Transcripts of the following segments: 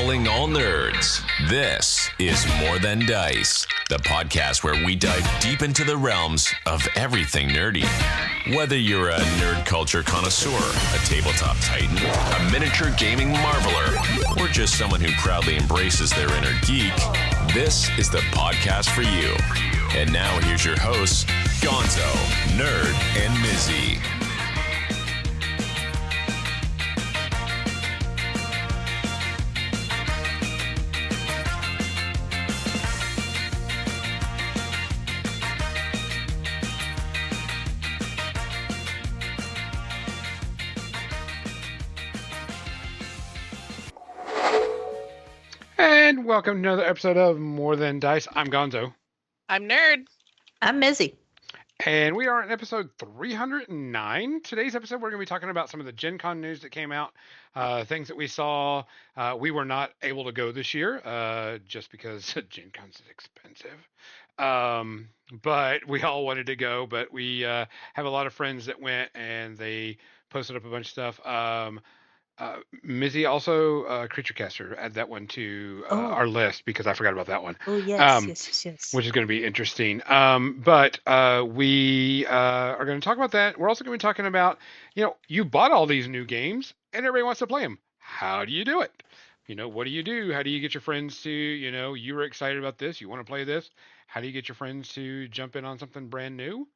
Calling all nerds. This is More Than Dice, the podcast where we dive deep into the realms of everything nerdy. Whether you're a nerd culture connoisseur, a tabletop titan, a miniature gaming marveler, or just someone who proudly embraces their inner geek, this is the podcast for you. And now here's your hosts, Gonzo, Nerd, and Mizzy. And welcome to another episode of More Than Dice. I'm Gonzo. I'm Nerd. I'm Mizzy. And we are in episode 309. Today's episode, we're going to be talking about some of the Gencon news that came out, things that we saw. We were not able to go this year just because Gencon's expensive. But we all wanted to go, but we have a lot of friends that went and they posted up a bunch of stuff. Mizzy also, Creature Caster, add that one to our list because I forgot about that one. Oh, yes, yes. Which is going to be interesting. But we are going to talk about that. We're also going to be talking about, you bought all these new games and everybody wants to play them. How do you do it? What do you do? How do you get your friends to, you were excited about this, you want to play this. How do you get your friends to jump in on something brand new?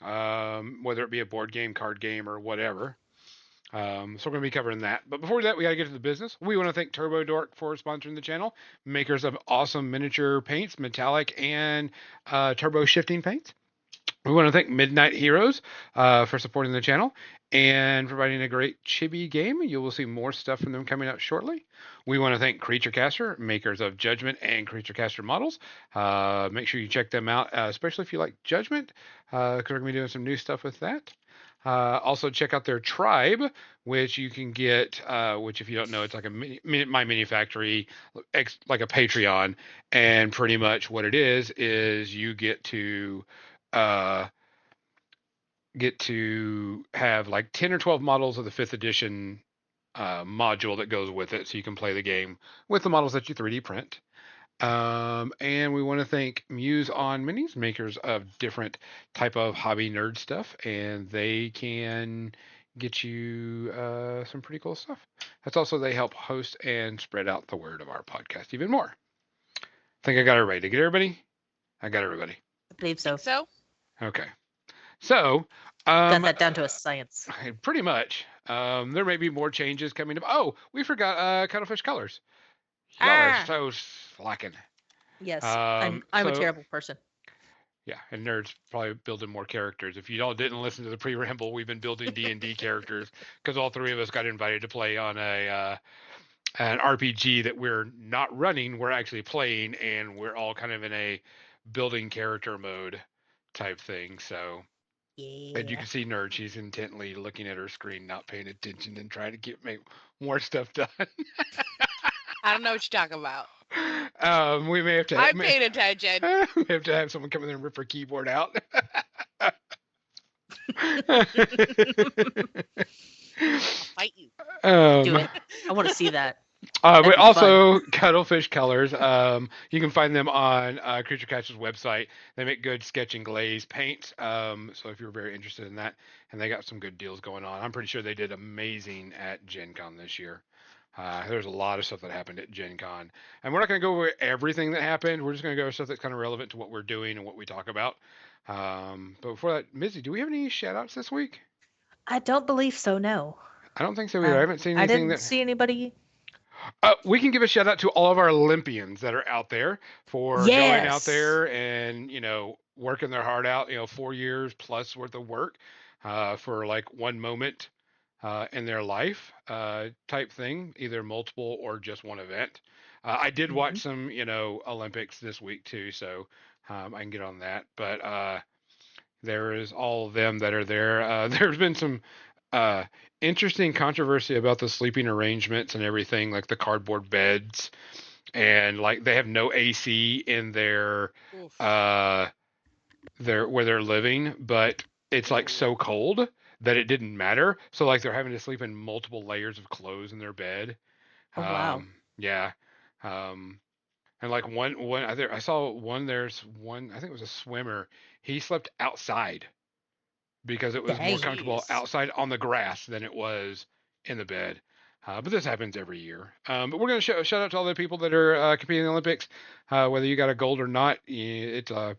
Whether it be a board game, card game, or whatever. So we're going to be covering that. But before that, we got to get to the business. We want to thank Turbo Dork for sponsoring the channel, makers of awesome miniature paints, metallic and turbo shifting paints. We want to thank Midnight Heroes for supporting the channel and providing a great chibi game. You will see more stuff from them coming out shortly. We want to thank Creature Caster, makers of Judgment and Creature Caster models. Make sure you check them out, especially if you like Judgment, because we're going to be doing some new stuff with that. Also check out their tribe, which you can get, which if you don't know, it's like a My Mini Factory, like a Patreon. And pretty much what it is you get to have like 10 or 12 models of the 5th edition module that goes with it. So you can play the game with the models that you 3D print. And we want to thank Muse on Minis, makers of different type of hobby nerd stuff, and they can get you some pretty cool stuff. That's also, they help host and spread out the word of our podcast even more. I think I got everybody. Did I get everybody? I got everybody. I believe so. Okay. So got that down to a science. Pretty much. There may be more changes coming up. Oh, we forgot Cuttlefish Colors. Y'all are so slacking. Yes, I'm a terrible person. Yeah, and Nerd's probably building more characters. If you all didn't listen to the pre-ramble, we've been building D&D characters because all three of us got invited to play on an RPG that we're not running, we're actually playing, and we're all kind of in a building character mode type thing. So, yeah. And you can see Nerd, she's intently looking at her screen, not paying attention, and trying to make more stuff done. I don't know what you're talking about. We may have to. I'm paying attention. We have to have someone come in there and rip her keyboard out. Fight you. Do it. I want to see that. But also, Cuttlefish Colors. You can find them on Creature Catcher's website. They make good sketch and glaze paints. So if you're very interested in that, and they got some good deals going on. I'm pretty sure they did amazing at Gen Con this year. There's a lot of stuff that happened at Gen Con. And we're not going to go over everything that happened. We're just going to go over stuff that's kind of relevant to what we're doing and what we talk about. But before that, Mizzy, do we have any shout-outs this week? I don't believe so, no. I don't think so either. I haven't seen anything. I didn't see anybody. We can give a shout-out to all of our Olympians that are out there for going out there and, working their heart out, 4 years plus worth of work for like one moment in their life type thing, either multiple or just one event. I did watch some, Olympics this week too, so I can get on that. But there is all of them that are there. There's been some interesting controversy about the sleeping arrangements and everything, like the cardboard beds, and like they have no AC in their where they're living, but it's like so cold that it didn't matter. So like they're having to sleep in multiple layers of clothes in their bed. Oh, wow. Yeah. Um, and like one I saw one. There's one. I think it was a swimmer. He slept outside because it was more Dang. comfortable Jeez. outside on the grass than it was in the bed. But this happens every year. But we're going to shout out to all the people that are competing in the Olympics. Whether you got a gold or not, it's a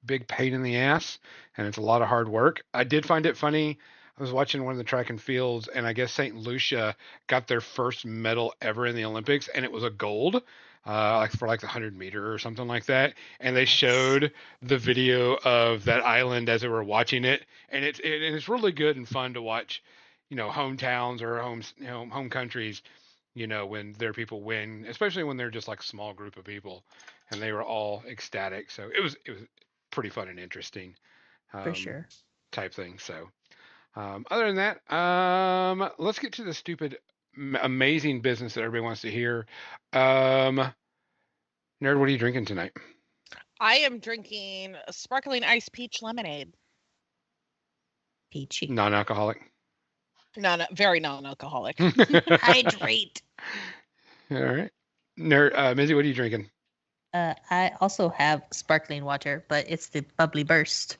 big pain in the ass and it's a lot of hard work. I did find it funny. I was watching one of the track and fields, and I guess St. Lucia got their first medal ever in the Olympics, and it was a gold, like for like the 100 meter or something like that. And they Nice. showed the video of that island as they were watching it, and it's really good and fun to watch. Hometowns or home countries. When their people win, especially when they're just like a small group of people, and they were all ecstatic. So it was pretty fun and interesting For um, sure. type thing. So other than that, let's get to the stupid, amazing business that everybody wants to hear. Nerd, what are you drinking tonight? I am drinking a sparkling ice peach lemonade. Peachy. Non-alcoholic. Very non-alcoholic. All Hydrate. right. Nerd, Mizzy, what are you drinking? I also have sparkling water, but it's the bubbly burst,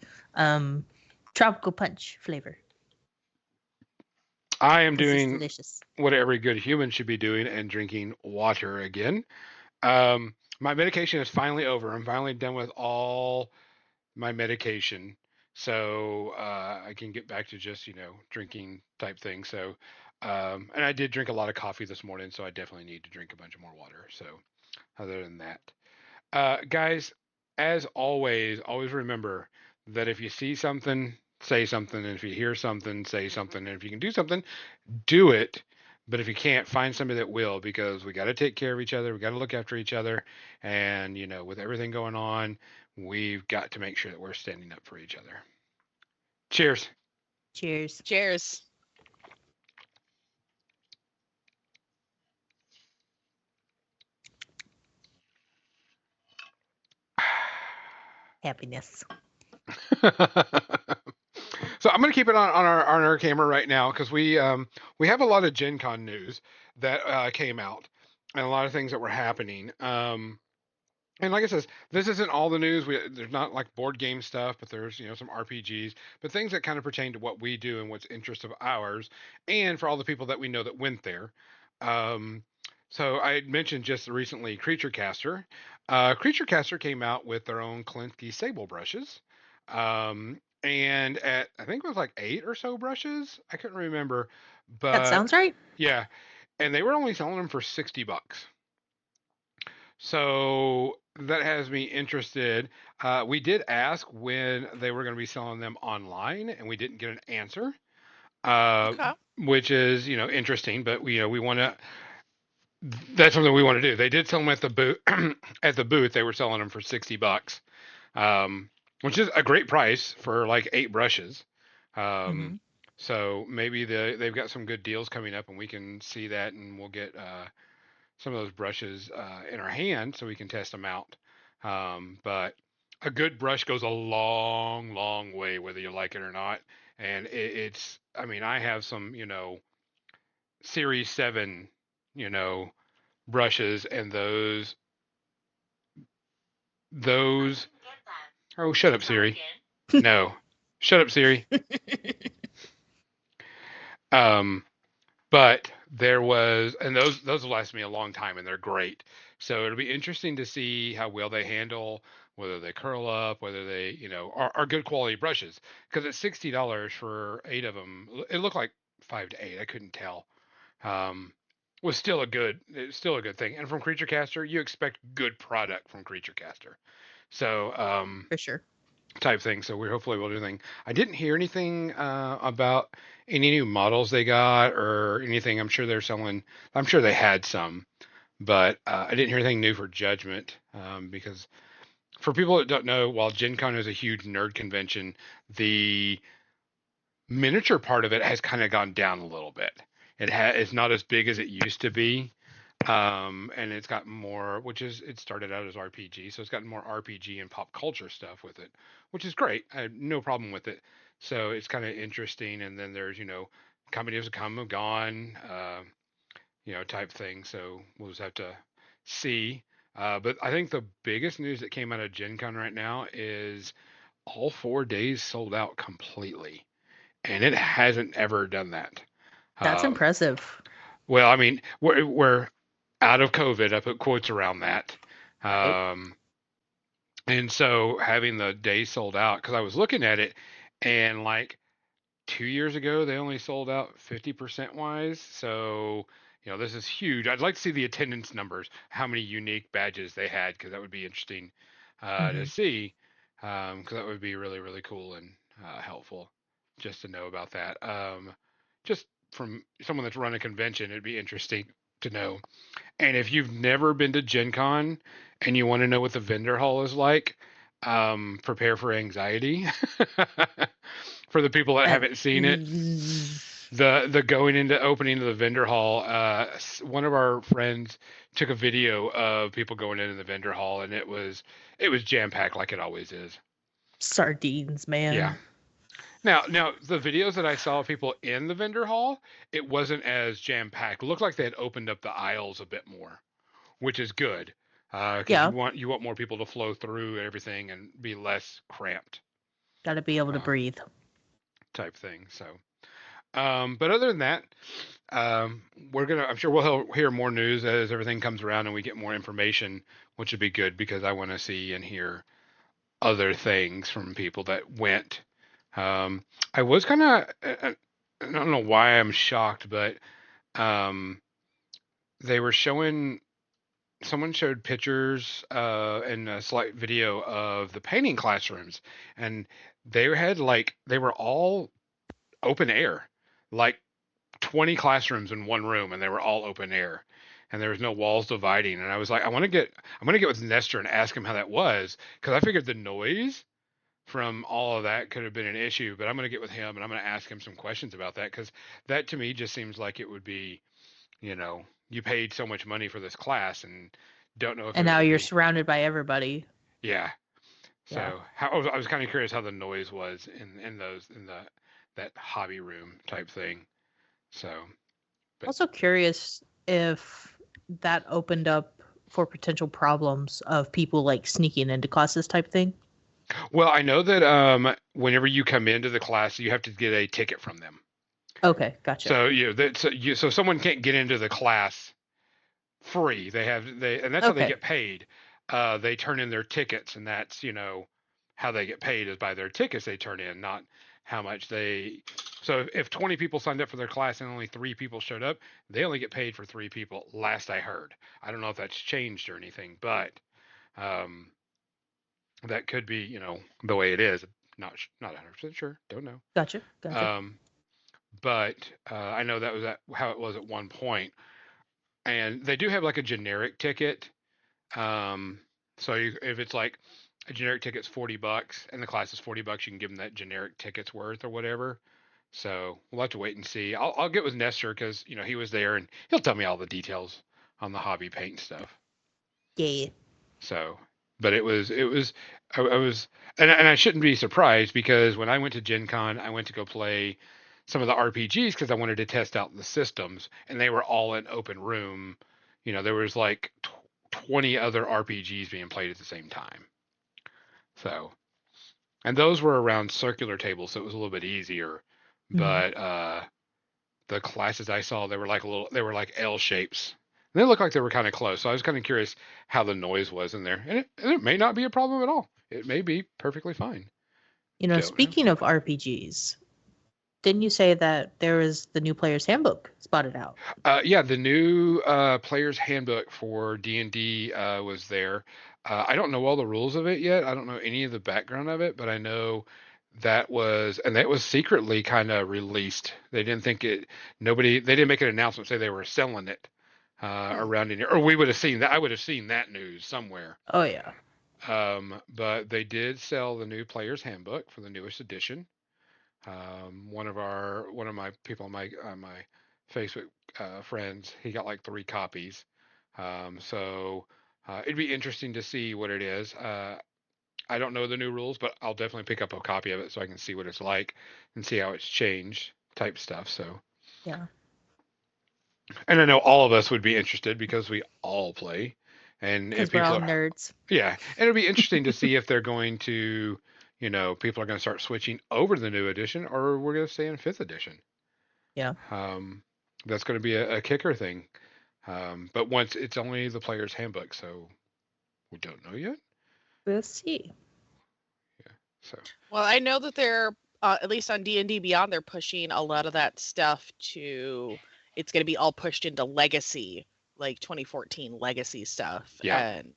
tropical punch flavor. I am This is doing delicious. what every good human should be doing and drinking water again. My medication is finally over. I'm finally done with all my medication, so I can get back to just drinking type thing. So, and I did drink a lot of coffee this morning, so I definitely need to drink a bunch of more water. So, other than that, guys, as always remember that if you see something, say something, and if you hear something, say something, and if you can do something, do it. But if you can't, find somebody that will, because we got to take care of each other. We got to look after each other. And, with everything going on, we've got to make sure that we're standing up for each other. Cheers. Cheers. Cheers. Happiness. So I'm going to keep it on our camera right now because we have a lot of Gen Con news that came out and a lot of things that were happening. And like I says, this isn't all the news. There's not like board game stuff, but there's some RPGs, but things that kind of pertain to what we do and what's interest of ours, and for all the people that we know that went there. Um, so I had mentioned just recently Creature Caster. Creature Caster came out with their own Klinsky Sable brushes, and at I think it was like 8 or so brushes. I couldn't remember, That but sounds right. yeah, and they were only selling them for $60. So that has me interested. We did ask when they were going to be selling them online, and we didn't get an answer, uh, Okay. which is interesting. But we want to. That's something we want to do. They did sell them at the booth. At the booth, they were selling them for $60, which is a great price for like 8 brushes. Mm-hmm. So maybe they've got some good deals coming up, and we can see that, and we'll get some of those brushes in our hand so we can test them out. But a good brush goes a long, long way, whether you like it or not. And I mean, I have some, Series 7, you know, brushes, and those, oh, shut up, Siri. No, shut up, Siri. Um, but there was, and those will last me a long time, and they're great. So it'll be interesting to see how well they handle, whether they curl up, whether they are good quality brushes. Because at $60 for 8 of them, it looked like 5 to 8. I couldn't tell. Um, it's still a good thing. And from Creature Caster, you expect good product from Creature Caster. So For sure. type thing. So we hopefully will do anything. I didn't hear anything about any new models they got or anything. I'm sure they're selling. I'm sure they had some, but I didn't hear anything new for Judgment because for people that don't know, while Gen Con is a huge nerd convention, the miniature part of it has kind of gone down a little bit. It's not as big as it used to be. And it's got more, it started out as RPG, so it's gotten more RPG and pop culture stuff with it, which is great. I have no problem with it. So it's kind of interesting. And then there's, companies that come and gone, type thing. So we'll just have to see. But I think the biggest news that came out of Gen Con right now is all 4 days sold out completely, and it hasn't ever done that. That's Uh, impressive. well, I mean, we're out of COVID. I put quotes around that. Right. Um, and so having the day sold out, because I was looking at it, and like 2 years ago, they only sold out 50% wise. So, this is huge. I'd like to see the attendance numbers, how many unique badges they had, because that would be interesting to Hmm. see, because that would be really, really cool and helpful just to know about that. Just from someone that's run a convention, it'd be interesting to know. And if you've never been to Gen Con and you want to know what the vendor hall is like, prepare for anxiety. For the people that Uh, haven't seen it, the going into opening of the vendor hall, one of our friends took a video of people going into the vendor hall, and it was jam packed like it always is. Sardines, Yeah. man. Now the videos that I saw of people in the vendor hall, it wasn't as jam packed. It looked like they had opened up the aisles a bit more, which is good, because you Yeah, want more people to flow through everything and be less cramped, got to be able to uh, breathe. type thing. So, but other than that, um, I'm sure we'll hear more news as everything comes around and we get more information, which would be good because I want to see and hear other things from people that went. I was kind of, I don't know why I'm shocked, but um, they were showing someone showed pictures and a slight video of the painting classrooms, and they were all open air, like 20 classrooms in one room, and they were all open air, and there was no walls dividing. And I was like, I'm gonna get with Nestor and ask him how that was, because I figured the noise from all of that could have been an issue, but I'm gonna get with him and I'm gonna ask him some questions about that, because that to me just seems like it would be, you paid so much money for this class and don't know if And it now would you're be. surrounded by everybody. Yeah. Yeah. So I was kind of curious how the noise was in that hobby room type thing. So, but Also curious if that opened up for potential problems of people like sneaking into classes type thing. well, I know that whenever you come into the class, you have to get a ticket from them. Okay, gotcha. So so someone can't get into the class free. And that's how they Okay, get paid. They turn in their tickets, and that's how they get paid is by their tickets they turn in, not how much they. So if 20 people signed up for their class and only 3 people showed up, they only get paid for 3 people. Last I heard, I don't know if that's changed or anything, but um, that could be the way it is. Not 100% sure. Don't know. gotcha, gotcha. Um, but I know that was how it was at one point, and they do have like a generic ticket. Um, so if it's like a generic ticket's $40 and the class is $40, you can give them that generic ticket's worth or whatever. So we'll have to wait and see. I'll get with Nestor because he was there and he'll tell me all the details on the hobby paint stuff. Yeah. So, but I was, and I shouldn't be surprised because when I went to Gen Con, I went to go play some of the RPGs because I wanted to test out the systems, and they were all in open room. There was like 20 other RPGs being played at the same time. So, and those were around circular tables, so it was a little bit easier. Hmm. But the classes I saw, they were like L shapes. And they looked like they were kind of close. So I was kind of curious how the noise was in there. And it may not be a problem at all. It may be perfectly fine. Don't know. Speaking of RPGs, didn't you say that there is the new player's handbook spotted out? Yeah, the new player's handbook for D&D was there. I don't know all the rules of it yet. I don't know any of the background of it, but I know that was secretly kind of released. They didn't think it. They didn't make an announcement say they were selling it Hmm. around in here, or we would have seen that. I would have seen that news somewhere. Oh yeah. But they did sell the new player's handbook for the newest edition. One of my people on my Facebook friends, he got like 3 copies. So it'd be interesting to see what it is. I don't know the new rules, but I'll definitely pick up a copy of it so I can see what it's like and see how it's changed type stuff. So, Yeah. and I know all of us would be interested because we all play. And Because if we're people all are, nerds. yeah, and it'll be interesting to see if they're going to, people are going to start switching over to the new edition, or we're going to stay in fifth edition. Yeah. That's going to be a kicker thing. But once it's only the player's handbook, so we don't know yet. We'll see. Yeah. So. Well, I know that they're at least on D&D Beyond, they're pushing a lot of that stuff to. It's going to be all pushed into Legacy, like 2014 Legacy stuff, Yeah. and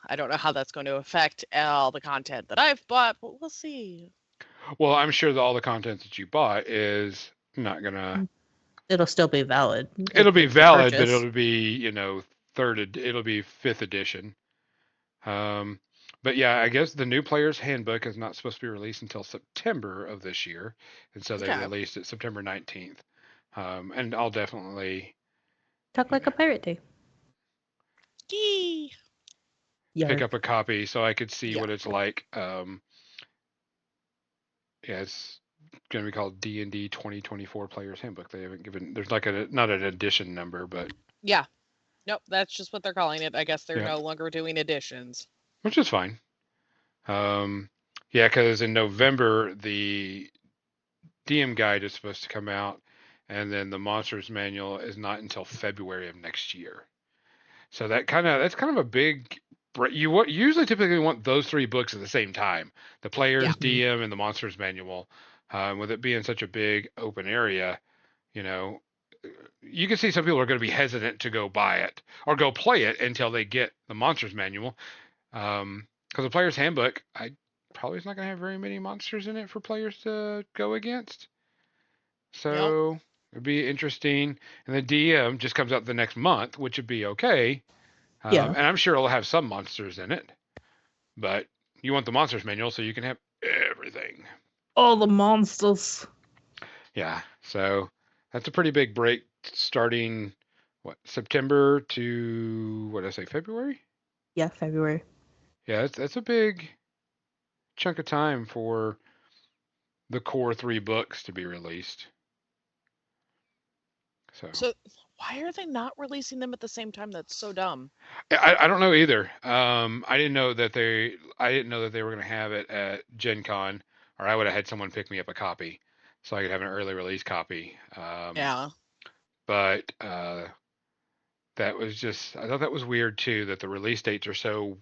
I don't know how that's going to affect all the content that I've bought, but we'll see. Well, I'm sure that all the content that you bought is not gonna. It'll still be valid. It'll be It's a valid, but purchase. it'll be it'll be fifth edition. But yeah, I guess the new player's handbook is not supposed to be released until September of this year, and so they Okay. released it September 19th. And I'll definitely Talk like a pirate day. Yee. pick Yarr. up a copy so I could see Yeah. what it's like. Yeah, it's going to be called D&D 2024 Player's Handbook. They haven't given. There's like not an edition number, but Yeah. Nope, that's just what they're calling it. I guess they're Yeah. no longer doing editions. which is fine. Yeah, because in November the DM guide is supposed to come out, and then the Monsters Manual is not until February of next year. So that's kind of a big. You usually typically want those three books at the same time: the Player's Yeah. DM and the Monsters Manual. With it being such a big open area, you know, you can see some people are going to be hesitant to go buy it or go play it until they get the Monsters Manual. Because the Player's Handbook, I probably is not going to have very many monsters in it for players to go against. So it'd be interesting. And the DM just comes out the next month, which would be okay. Yeah. And I'm sure it'll have some monsters in it. But you want the Monsters Manual so you can have everything. All the monsters. Yeah. So that's a pretty big break starting, September to, what did I say, February? Yeah, February. Yeah, that's a big chunk of time for the core three books to be released. So why are they not releasing them at the same time? That's so dumb. I don't know either. I didn't know that they were going to have it at Gencon, or I would have had someone pick me up a copy so I could have an early release copy. Yeah. But that was I thought that was weird too, that the release dates are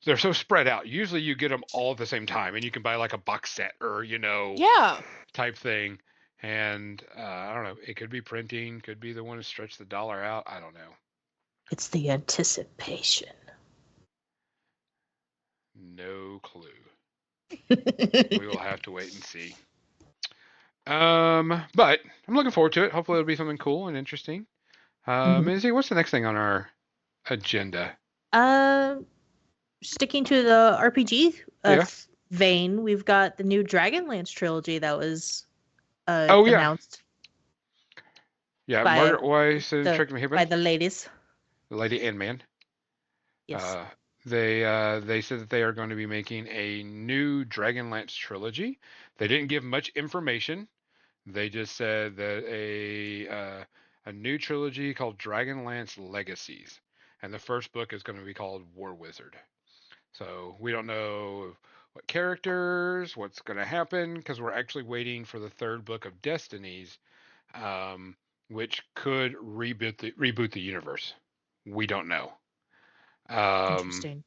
they're so spread out. Usually you get them all at the same time, and you can buy like a box set or Yeah. type thing. And I don't know. It could be printing, could be the one to stretch the dollar out. I don't know. It's the anticipation. No clue. We will have to wait and see. But I'm looking forward to it. Hopefully it'll be something cool and interesting. Izzy, what's the next thing on our agenda? Sticking to the RPG Yeah. vein, we've got the new Dragonlance trilogy that was Oh, yeah. announced Yeah, by Margaret Weiss and the- Trick Me by the ladies. the Lady and Man. Yes. They said that they are going to be making a new Dragonlance trilogy. They didn't give much information. They just said that a new trilogy called Dragonlance Legacies, and the first book is going to be called War Wizard. So we don't know what characters, what's going to happen, because we're actually waiting for the third book of Destinies, which could reboot the universe. We don't know. Interesting.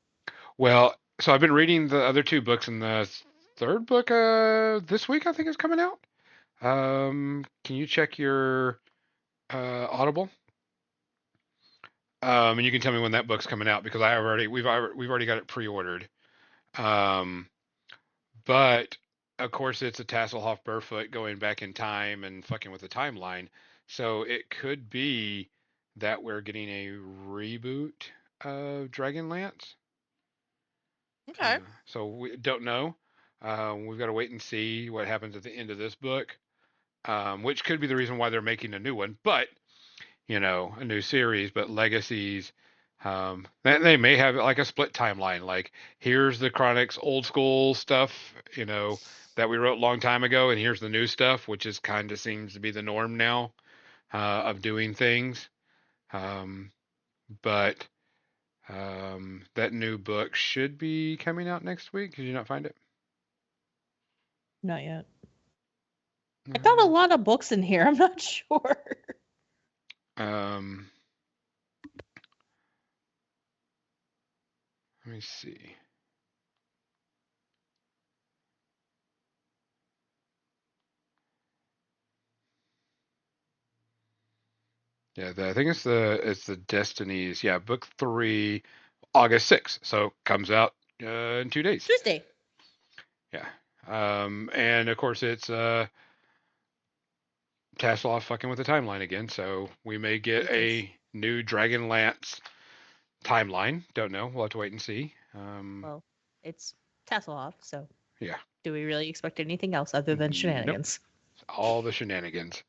Well, so I've been reading the other two books, and the third book this week I think is coming out. Can you check your Audible? And you can tell me when that book's coming out, because we've already got it pre-ordered. But of course it's a Tasselhoff Barefoot going back in time and fucking with the timeline. So it could be that we're getting a reboot of Dragonlance. Okay. So we don't know. We've got to wait and see what happens at the end of this book, which could be the reason why they're making a new one. But a new series. But Legacies, they may have like a split timeline. Like, here's the Chronic's old school stuff, that we wrote a long time ago, and here's the new stuff, which is kind of seems to be the norm now of doing things. But That new book should be coming out next week. Did you not find it? Not yet. I thought a lot of books in here. I'm not sure. Um, let me see. Yeah, I think it's the Destinies. Yeah, book 3, August 6th. So comes out in 2 days. Tuesday. Yeah. And of course it's Tasselhoff fucking with the timeline again. So we may get a new Dragonlance timeline. Don't know. We'll have to wait and see. Well, it's Tasselhoff, so Yeah. do we really expect anything else other than shenanigans? Nope. All the shenanigans.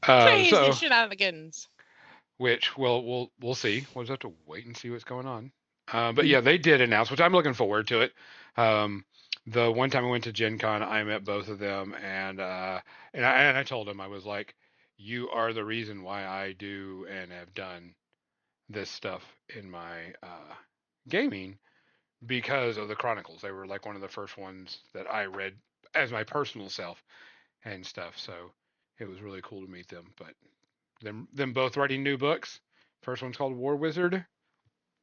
Crazy shenanigans. Which we'll see. We'll just have to wait and see what's going on. But yeah, they did announce, which I'm looking forward to it. The one time I went to Gen Con, I met both of them, and I told them, I was like, "You are the reason why I do and have done this stuff in my gaming because of the Chronicles. They were like one of the first ones that I read as my personal self and stuff. So it was really cool to meet them. But them both writing new books. First one's called War Wizard.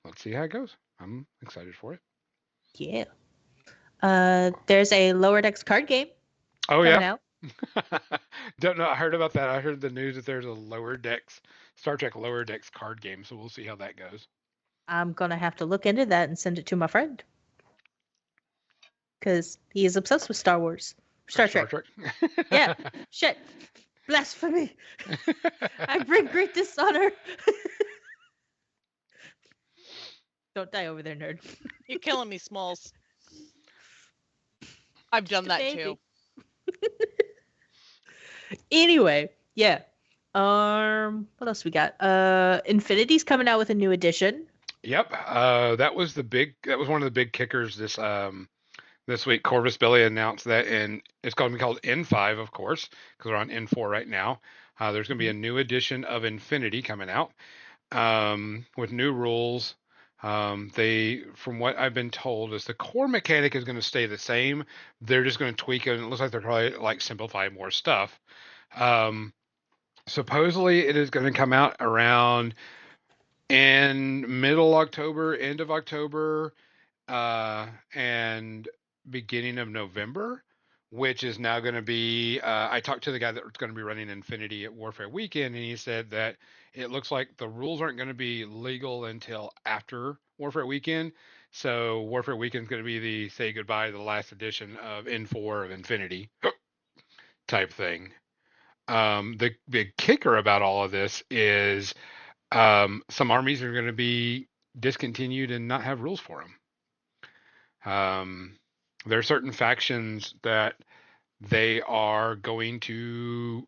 Let's see how it goes. I'm excited for it. Yeah. There's a Lower Decks card game. Oh coming yeah. out. Don't know. I heard about that. I heard the news that there's a Lower Decks Star Trek Lower Decks card game. So we'll see how that goes. I'm gonna have to look into that and send it to my friend because he is obsessed with Star Wars, Star Trek. Yeah. Shit. Blasphemy. I bring great dishonor. Don't die over there, nerd. You're killing me, Smalls. I've done that too. Anyway, yeah. What else we got? Infinity's coming out with a new edition. Yep. That was one of the big kickers this week. Corvus Belli announced that, and it's going to be called N5, of course, because we're on N4 right now. There's going to be a new edition of Infinity coming out with new rules. From what I've been told, is the core mechanic is going to stay the same. They're just going to tweak it, and it looks like they're probably like simplify more stuff. Supposedly, it is going to come out around in middle October, end of October, and beginning of November, which is now going to be. I talked to the guy that's going to be running Infinity at Warfare Weekend, and he said that it looks like the rules aren't going to be legal until after Warfare Weekend. So Warfare Weekend is going to be the say goodbye to the last edition of N4 of Infinity type thing. The big kicker about all of this is some armies are going to be discontinued and not have rules for them. There are certain factions that they are going to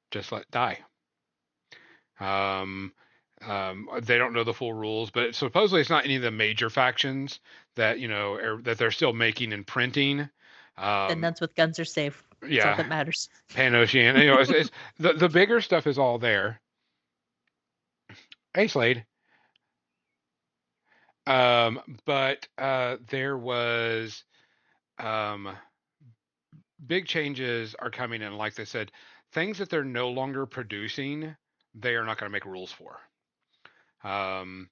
just let die. They don't know the full rules, but supposedly it's not any of the major factions that that they're still making and printing. The nuns with guns are safe. That's Yeah, all that matters. Pan-Ocean. It's the bigger stuff is all there. Hey, Slade. But there was big changes are coming in. Like they said, things that they're no longer producing, they are not going to make rules for. And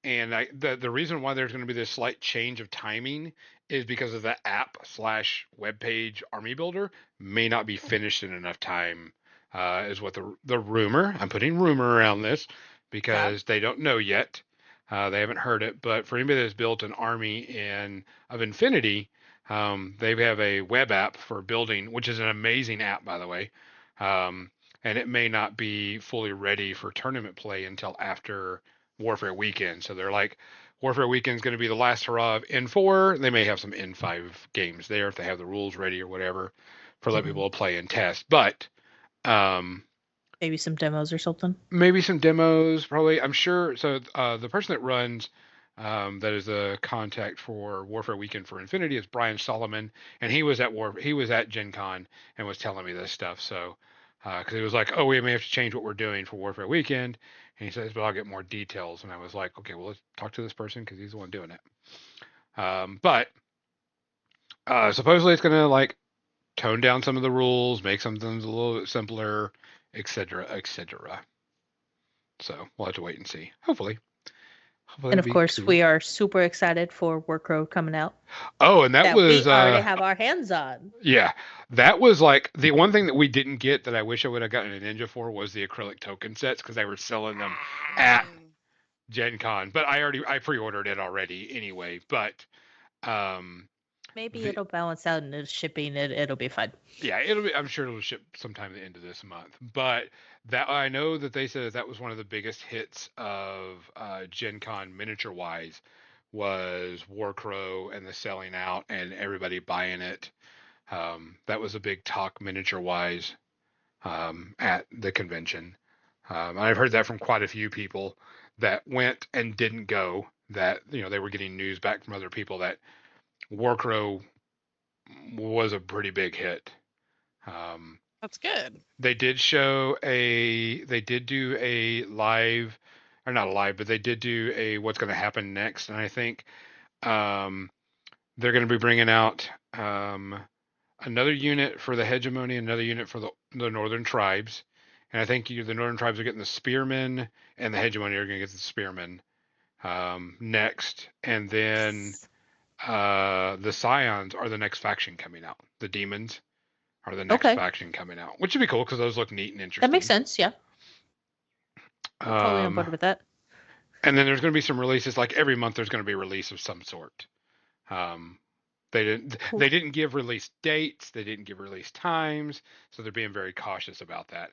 the reason why there's going to be this slight change of timing is because of the app / web page army builder may not be finished in enough time. Is what the rumor. I'm putting rumor around this because they don't know yet. They haven't heard it. But for anybody that's built an army of Infinity, they have a web app for building, which is an amazing app, by the way. And it may not be fully ready for tournament play until after Warfare Weekend. So they're like, Warfare Weekend is going to be the last hurrah of N4. They may have some N5 games there if they have the rules ready or whatever for let people play and test. But maybe some demos or something. Maybe some demos, probably. I'm sure. So the person that runs that is the contact for Warfare Weekend for Infinity is Brian Solomon, and he was at Gen Con and was telling me this stuff. So because it was like, oh, we may have to change what we're doing for Warfare Weekend. And he says, but I'll get more details. And I was like, okay, well, let's talk to this person because he's the one doing it. But supposedly it's going to like tone down some of the rules, make some things a little bit simpler, etc., etc. So we'll have to wait and see. Hopefully And it'll of be course, cool. we are super excited for Workrow coming out. Oh, and that That was we already have our hands on. yeah, that was like the one thing that we didn't get that I wish I would have gotten a Ninja for was the acrylic token sets because they were selling them at Gen Con. But I pre-ordered it already anyway. But um, Maybe the, it'll balance out in the shipping. It'll be fine. yeah, I'm sure it'll ship sometime at the end of this month. But that I know that they said that was one of the biggest hits of Gen Con miniature wise was Warcrow and the selling out and everybody buying it. That was a big talk miniature wise at the convention. And I've heard that from quite a few people that went and didn't go. That they were getting news back from other people that Warcrow was a pretty big hit. That's good. They did do a live, or not a live, but they did do a what's going to happen next, and I think um, they're going to be bringing out another unit for the hegemony, another unit for the northern tribes, and I think the northern tribes are getting the spearmen, and the hegemony are going to get the spearmen next, and then the scions are the next faction coming out. The demons are the next faction coming out, which would be cool because those look neat and interesting. That makes sense. Yeah. I'm totally on board with that. And then there's going to be some releases. Like every month, there's going to be a release of some sort. They didn't give release dates. They didn't give release times. So they're being very cautious about that.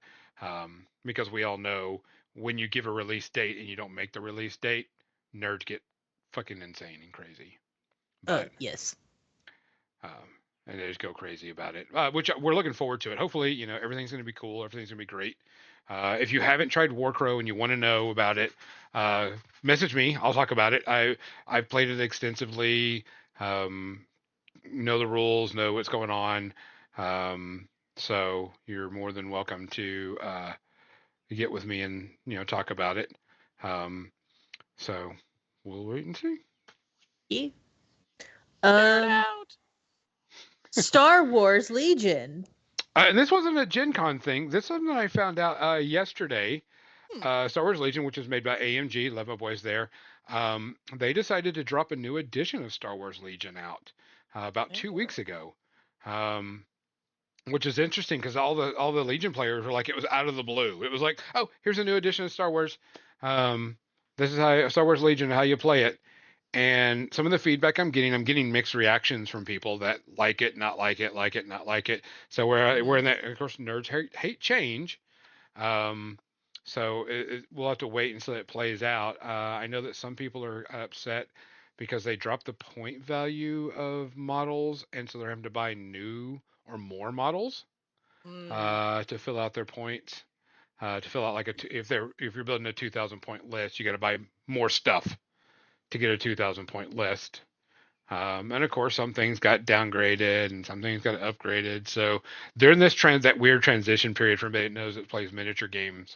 Because we all know when you give a release date and you don't make the release date, nerds get fucking insane and crazy. But, yes. And they just go crazy about it, which we're looking forward to it. Hopefully, everything's going to be cool. Everything's going to be great. If you haven't tried Warcrow and you want to know about it, message me. I'll talk about it. I've played it extensively. Know the rules, know what's going on. So you're more than welcome to get with me and talk about it. So we'll wait and see. Yeah. Out. Star Wars Legion. And this wasn't a Gen Con thing. This is something I found out yesterday. Star Wars Legion, which was made by AMG, love my boys there. They decided to drop a new edition of Star Wars Legion out about 2 weeks ago, which is interesting because all the Legion players were like, it was out of the blue. It was like, oh, here's a new edition of Star Wars. This is how Star Wars Legion, how you play it. And some of the feedback I'm getting mixed reactions from people that like it, not like it, like it, not like it. So we're in that. Of course, nerds hate change. So we'll have to wait until it plays out. I know that some people are upset because they dropped the point value of models, and so they're having to buy new or more models to fill out their points. To fill out like if you're building a 2,000 point list, you got to buy more stuff to get a 2,000 point list. And of course, some things got downgraded and some things got upgraded. So during this that weird transition period for anybody that knows that plays miniature games,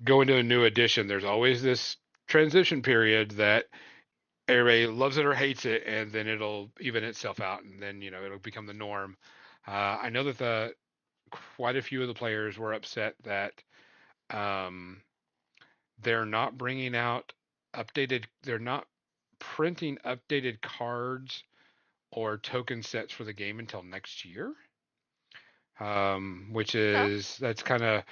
going to a new edition, there's always this transition period that everybody loves it or hates it, and then it'll even itself out, and then it'll become the norm. I know that quite a few of the players were upset that they're not bringing out they're not printing updated cards or token sets for the game until next year. Which is that's kind of,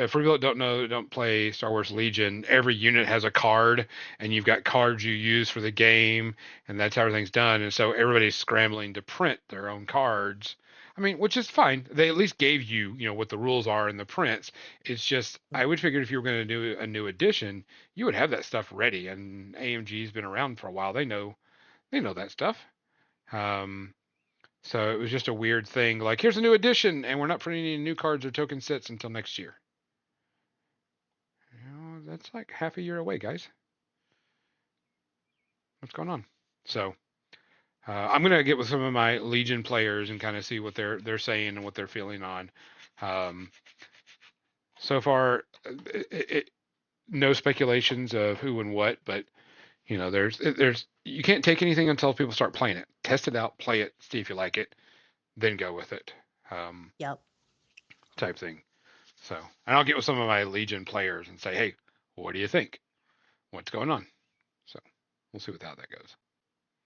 for people that don't play Star Wars Legion, every unit has a card, and you've got cards you use for the game, and that's how everything's done. And so everybody's scrambling to print their own cards. I mean, which is fine. They at least gave you, what the rules are in the prints. It's just, I would figure if you were going to do a new edition, you would have that stuff ready. And AMG's been around for a while. They know that stuff. So it was just a weird thing. Like, here's a new edition, and we're not printing any new cards or token sets until next year. That's like half a year away, guys. What's going on? So I'm gonna get with some of my Legion players and kind of see what they're saying and what they're feeling on Um, so far, no speculations of who and what, but there's you can't take anything until people start playing it. Test it out, play it, see if you like it, then go with it. Yep. Type thing. So, and I'll get with some of my Legion players and say, hey, what do you think? What's going on? So, we'll see how that goes.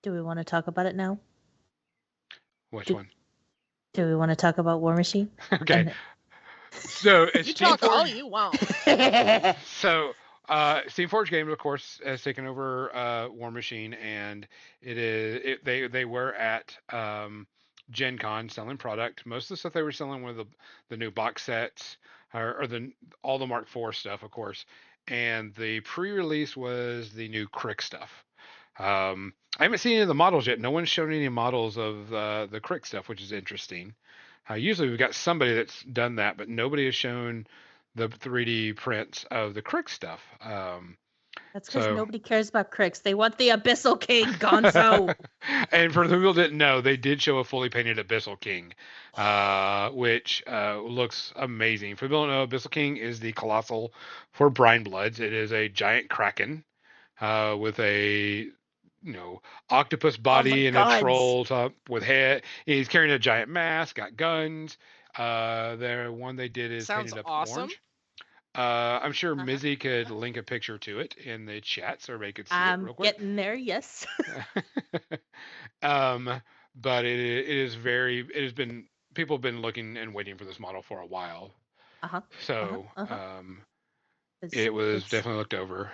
Do we want to talk about it now? Which one? Do we want to talk about War Machine? Okay. So it's You talk all you want. So Steamforged Games, of course, has taken over War Machine, and they were at Gencon selling product. Most of the stuff they were selling were the new box sets or all the Mark IV stuff, of course, and the pre-release was the new Crick stuff. I haven't seen any of the models yet. No one's shown any models of the Crick stuff, which is interesting. Usually we've got somebody that's done that, but nobody has shown the 3D prints of the Crick stuff. That's because nobody cares about Cricks. They want the Abyssal King, Gonzo. And for the people that didn't know, they did show a fully painted Abyssal King, which looks amazing. For people who don't know, Abyssal King is the colossal for Brine Bloods. It is a giant kraken with a octopus body and a troll top with head. He's carrying a giant mask, got guns. The one they did is Sounds painted up awesome. orange. I'm sure Mizzy could link a picture to it in the chat so everybody could see it real quick. Getting there, yes. But it has been, people have been looking and waiting for this model for a while. So it was definitely looked over.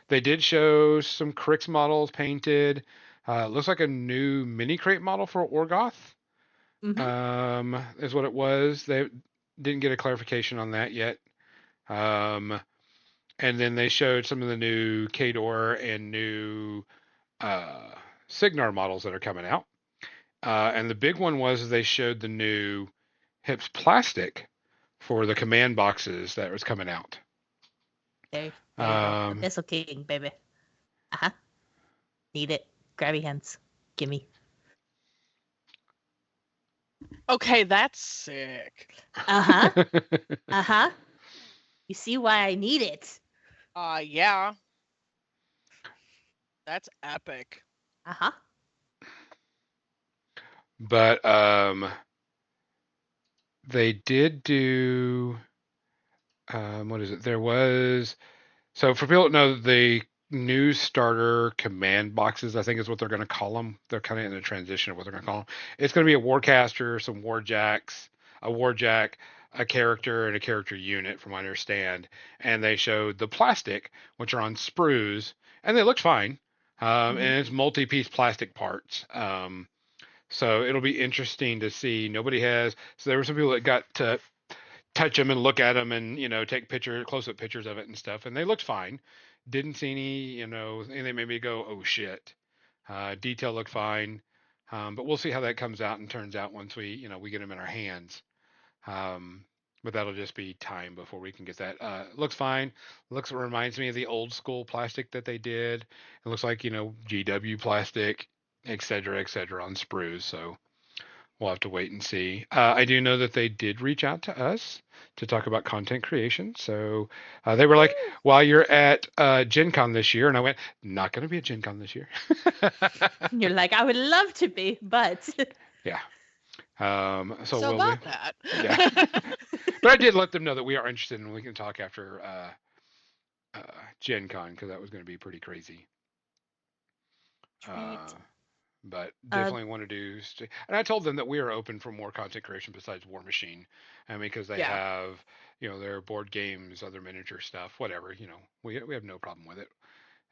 They did show some Crix models painted. Looks like a new mini crate model for Orgoth. Is what it was. They didn't get a clarification on that yet. And then they showed some of the new Khador and new Signar models that are coming out. And the big one was they showed the new Hips plastic for the command boxes that was coming out. There you go. Abyssal King, baby. Need it. Grabby hands. Gimme. Okay, that's sick. You see why I need it? Yeah. That's epic. But they did do what is it? There was, so for people that know, the new starter command boxes, I think is what they're going to call them. They're kind of in the transition of what they're going to call them. It's going to be a warcaster, some warjacks, a warjack, a character, and a character unit, from what I understand. And they showed the plastic, which are on sprues, and they looked fine. And it's multi-piece plastic parts. So it'll be interesting to see. So there were some people that got to touch them and look at them and, take close-up pictures of it and stuff. And they looked fine. Didn't see any, and they made me go, oh shit. Detail looked fine. But we'll see how that comes out and turns out once we get them in our hands. But that'll just be time before we can get that. Looks fine. Reminds me of the old school plastic that they did. It looks like, GW plastic, et cetera, on sprues. So we'll have to wait and see. I do know that they did reach out to us to talk about content creation. So they were like, while you're at Gen Con this year, and I went, not going to be at Gen Con this year. You're like, I would love to be, but. Yeah. So about that. Yeah. But I did let them know that we are interested and we can talk after Gen Con, because that was going to be pretty crazy. But definitely want to do. And I told them that we are open for more content creation besides War Machine. Because they have, their board games, other miniature stuff, whatever. We have no problem with it.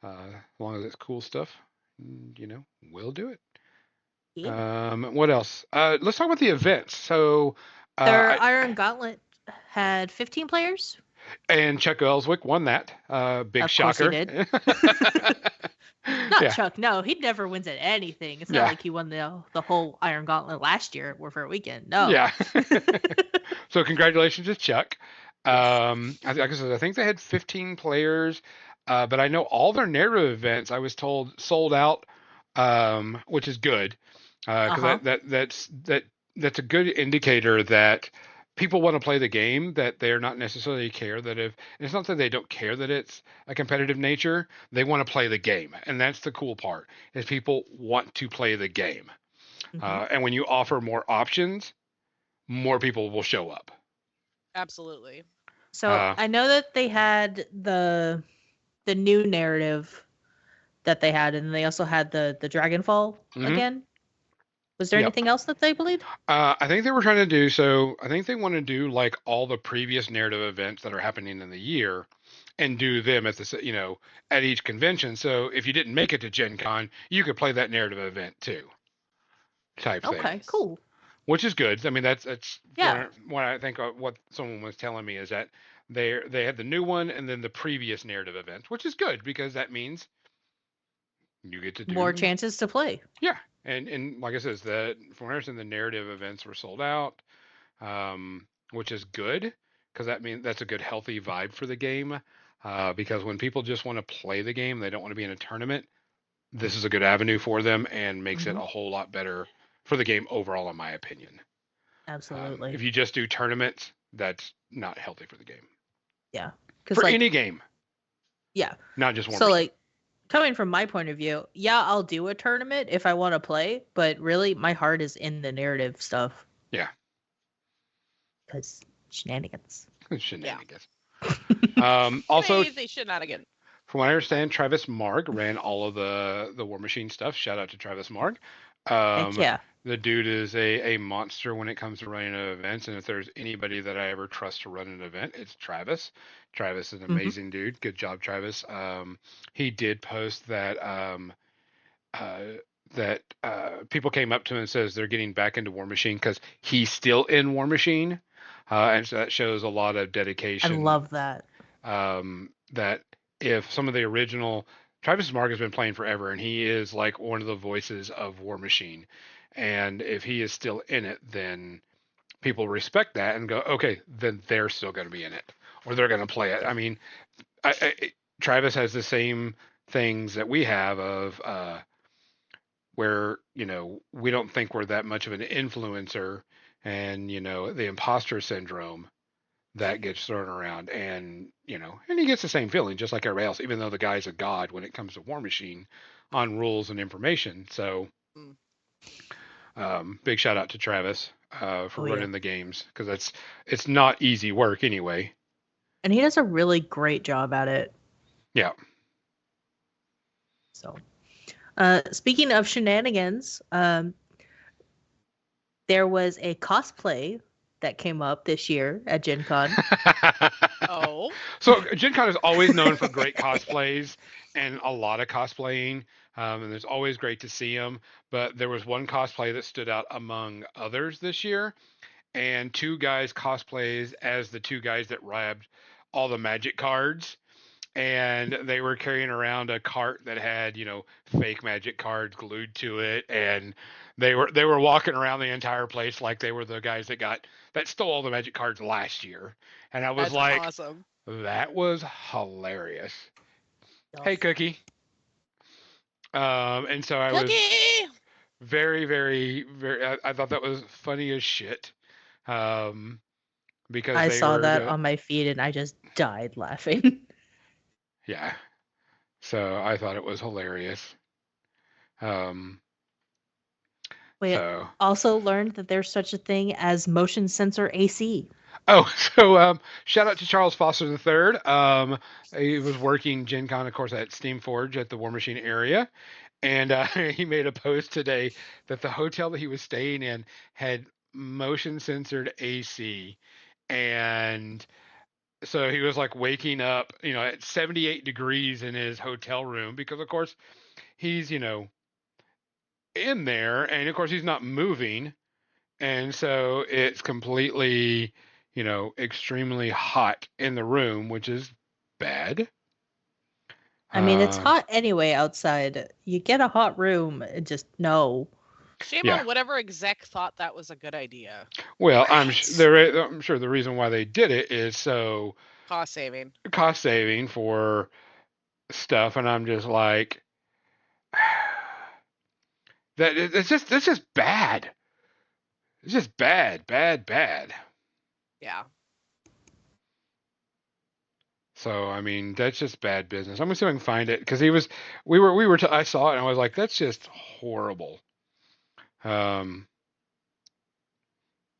As long as it's cool stuff, we'll do it. Yeah. What else? Let's talk about the events. So their Iron Gauntlet had 15 players, and Chuck Ellswick won that. Big shocker. Course he did. Not Chuck. No, he never wins at anything. It's not like he won the whole Iron Gauntlet last year at Warfare Weekend. No. Yeah. So congratulations to Chuck. I think they had 15 players, but I know all their narrative events, I was told, sold out, which is good. Because that's a good indicator that people want to play the game, that they're not necessarily care that if it's not that they don't care that it's a competitive nature. They want to play the game, and that's the cool part. Is people want to play the game, Hmm. and when you offer more options, more people will show up. Absolutely. So I know that they had the new narrative that they had, and they also had the Dragonfall again. Was there Yep. anything else that they believed? I think they were trying to do so. I think they want to do like all the previous narrative events that are happening in the year, and do them at at each convention. So if you didn't make it to Gen Con, you could play that narrative event too, type thing. Okay, cool. Which is good. I mean, that's Yeah. what I think. What someone was telling me is that they had the new one and then the previous narrative events, which is good because that means you get to do More chances to play. Yeah, and like I said, from what I understand, the narrative events were sold out, which is good because that means that's a good healthy vibe for the game. Because when people just want to play the game, they don't want to be in a tournament. This is a good avenue for them and makes it a whole lot better for the game overall, in my opinion. Absolutely. If you just do tournaments, that's not healthy for the game. Yeah. For any game. Yeah. Not just one. So like, coming from my point of view, yeah, I'll do a tournament if I want to play, but really my heart is in the narrative stuff. Yeah. Because shenanigans. Shenanigans. Also, Crazy shenanigans. From what I understand, Travis Marg ran all of the War Machine stuff. Shout out to Travis Marg. Heck yeah. The dude is a monster when it comes to running events, and if there's anybody that I ever trust to run an event, it's Travis. Travis is an amazing dude. Good job, Travis. He did post that people came up to him and says they're getting back into War Machine because he's still in War Machine, and so that shows a lot of dedication. I love that. That if some of the original Travis Mark has been playing forever, and he is like one of the voices of War Machine, and if he is still in it, then people respect that and go, okay, then they're still going to be in it, or they're going to play it. I mean, Travis has the same things that we have of where we don't think we're that much of an influencer, and the imposter syndrome that gets thrown around, and and he gets the same feeling just like everybody else, even though the guy's a god when it comes to War Machine on rules and information. So big shout out to Travis for running the games, because it's not easy work anyway, and he does a really great job at it. Yeah. So speaking of shenanigans, there was a cosplay that came up this year at Gen Con. Oh. So Gen Con is always known for great cosplays and a lot of cosplaying, and it's always great to see them. But there was one cosplay that stood out among others this year, and two guys cosplays as the two guys that grabbed all the magic cards. And they were carrying around a cart that had, fake magic cards glued to it, and they were walking around the entire place like they were the guys that stole all the magic cards last year. And I was awesome. That was hilarious. Hey, Cookie. And so I was very, very, very. I thought that was funny as shit. Because I saw that on my feed and I just died laughing. Yeah. So I thought it was hilarious. We also learned that there's such a thing as motion sensor AC. Oh, so shout out to Charles Foster III. He was working Gen Con, of course, at Steamforge at the War Machine area. And he made a post today that the hotel that he was staying in had motion censored AC. And so he was like waking up, at 78 degrees in his hotel room because, of course, he's, in there, and of course he's not moving. And so it's completely, extremely hot in the room, which is bad. I mean, it's hot anyway outside. You get a hot room, just no. Shame on whatever exec thought that was a good idea. Well, I'm sure the reason why they did it is so cost saving for stuff, and I'm just like, that's just bad. It's just bad. Yeah. So I mean, that's just bad business. I'm gonna see if I can find it because I saw it and I was like, that's just horrible. Um,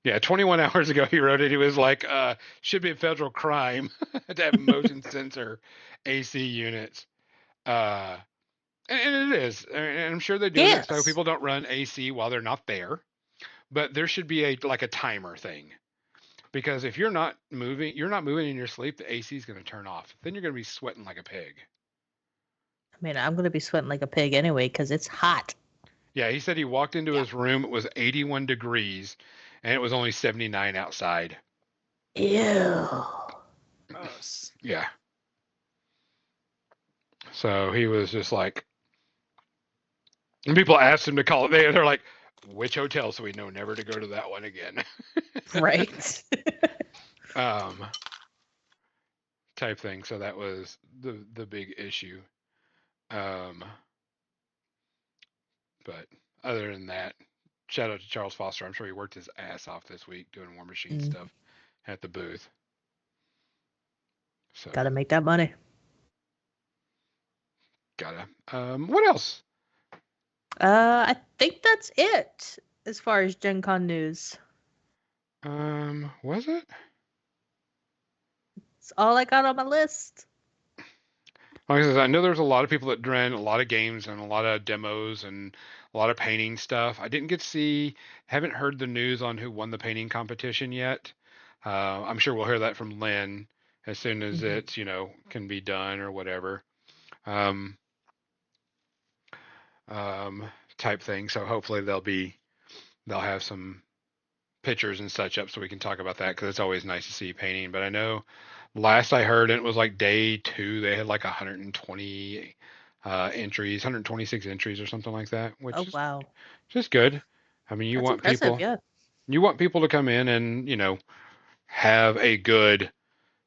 yeah, 21 hours ago he wrote it. He was like, should be a federal crime to have motion sensor AC units. Uh, and it is. And I'm sure they're doing it so Yes. people don't run AC while they're not there. But there should be a timer thing. Because if you're not moving in your sleep, the AC is going to turn off. Then you're going to be sweating like a pig. I mean, I'm gonna be sweating like a pig anyway because it's hot. Yeah, he said he walked into Yeah. his room. It was 81 degrees, and it was only 79 outside. Ew. Gross. Yeah. So he was just like, and people asked him to call it. They're like, which hotel? So we know never to go to that one again. Right. um, type thing. So that was the big issue. Um, but other than that, shout out to Charles Foster. I'm sure he worked his ass off this week doing War Machine stuff at the booth. So Gotta make that money. gotta. What else? I think that's it as far as Gen Con news. Was it? It's all I got on my list. Like I said, I know there's a lot of people that ran a lot of games and a lot of demos and a lot of painting stuff. I didn't get to see, haven't heard the news on who won the painting competition yet. I'm sure we'll hear that from Lynn as soon as it's, can be done or whatever. Um, type thing. So hopefully they'll have some pictures and such up so we can talk about that because it's always nice to see painting. But I know last I heard it was like day 2, they had like 120 entries, 126 entries or something like that, which is wow. just good. I mean, That's impressive, yeah. you want people to come in and, have a good,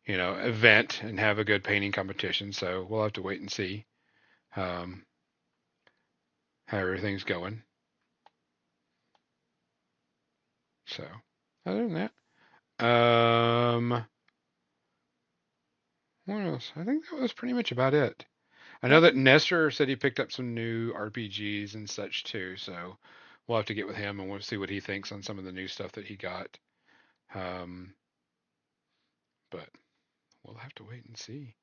event and have a good painting competition. So we'll have to wait and see how everything's going. So other than that, what else? I think that was pretty much about it. I know that Nestor said he picked up some new RPGs and such too, so we'll have to get with him and we'll see what he thinks on some of the new stuff that he got. But we'll have to wait and see.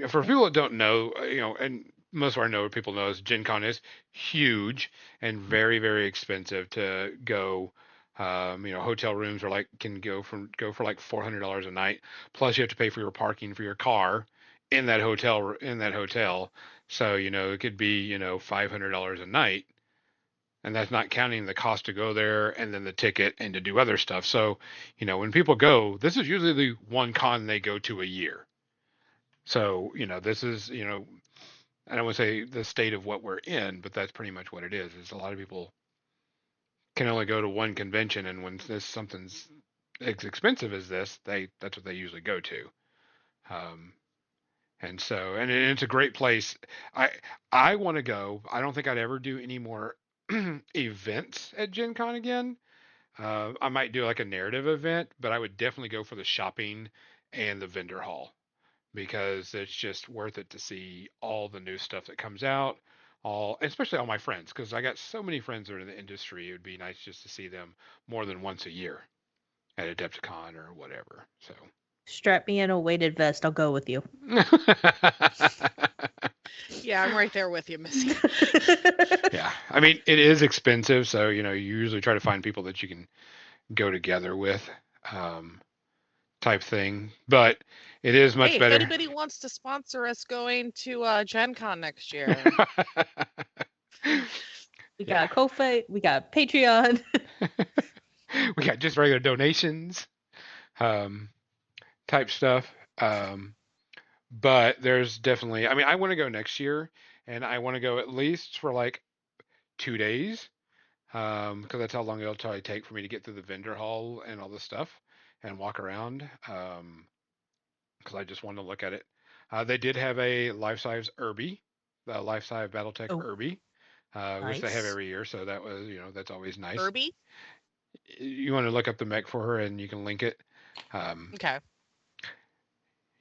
For people that don't know, and most of our people know is Gen Con is huge and very, very expensive to go. Hotel rooms can go for like $400 a night. Plus, you have to pay for your parking for your car in that hotel. So it could be $500 a night, and that's not counting the cost to go there and then the ticket and to do other stuff. So when people go, this is usually the one con they go to a year. So this is I don't want to say the state of what we're in, but that's pretty much what it is. Is a lot of people can only go to one convention, and when something's as expensive as this, that's what they usually go to. And so, and it's a great place. I want to go. I don't think I'd ever do any more events at Gen Con again. I might do like a narrative event, but I would definitely go for the shopping and the vendor hall because it's just worth it to see all the new stuff that comes out, especially all my friends, because I got so many friends that are in the industry. It would be nice just to see them more than once a year at Adepticon or whatever. So Strap me in a weighted vest. I'll go with you. Yeah, I'm right there with you, Missy. Yeah, I mean it is expensive, so you usually try to find people that you can go together with, type thing. But it is much better. If anybody wants to sponsor us going to Gen Con next year. We got Ko-Fi, we got Patreon. We got just regular donations, type stuff. But there's definitely, I mean, I want to go next year, and I want to go at least for like 2 days, because that's how long it'll probably take for me to get through the vendor hall and all this stuff and walk around. Because I just wanted to look at it. They did have a life-size Irby, the life-size BattleTech Irby, which they have every year. So that was, that's always nice. Irby? You want to look up the mech for her, and you can link it. Okay.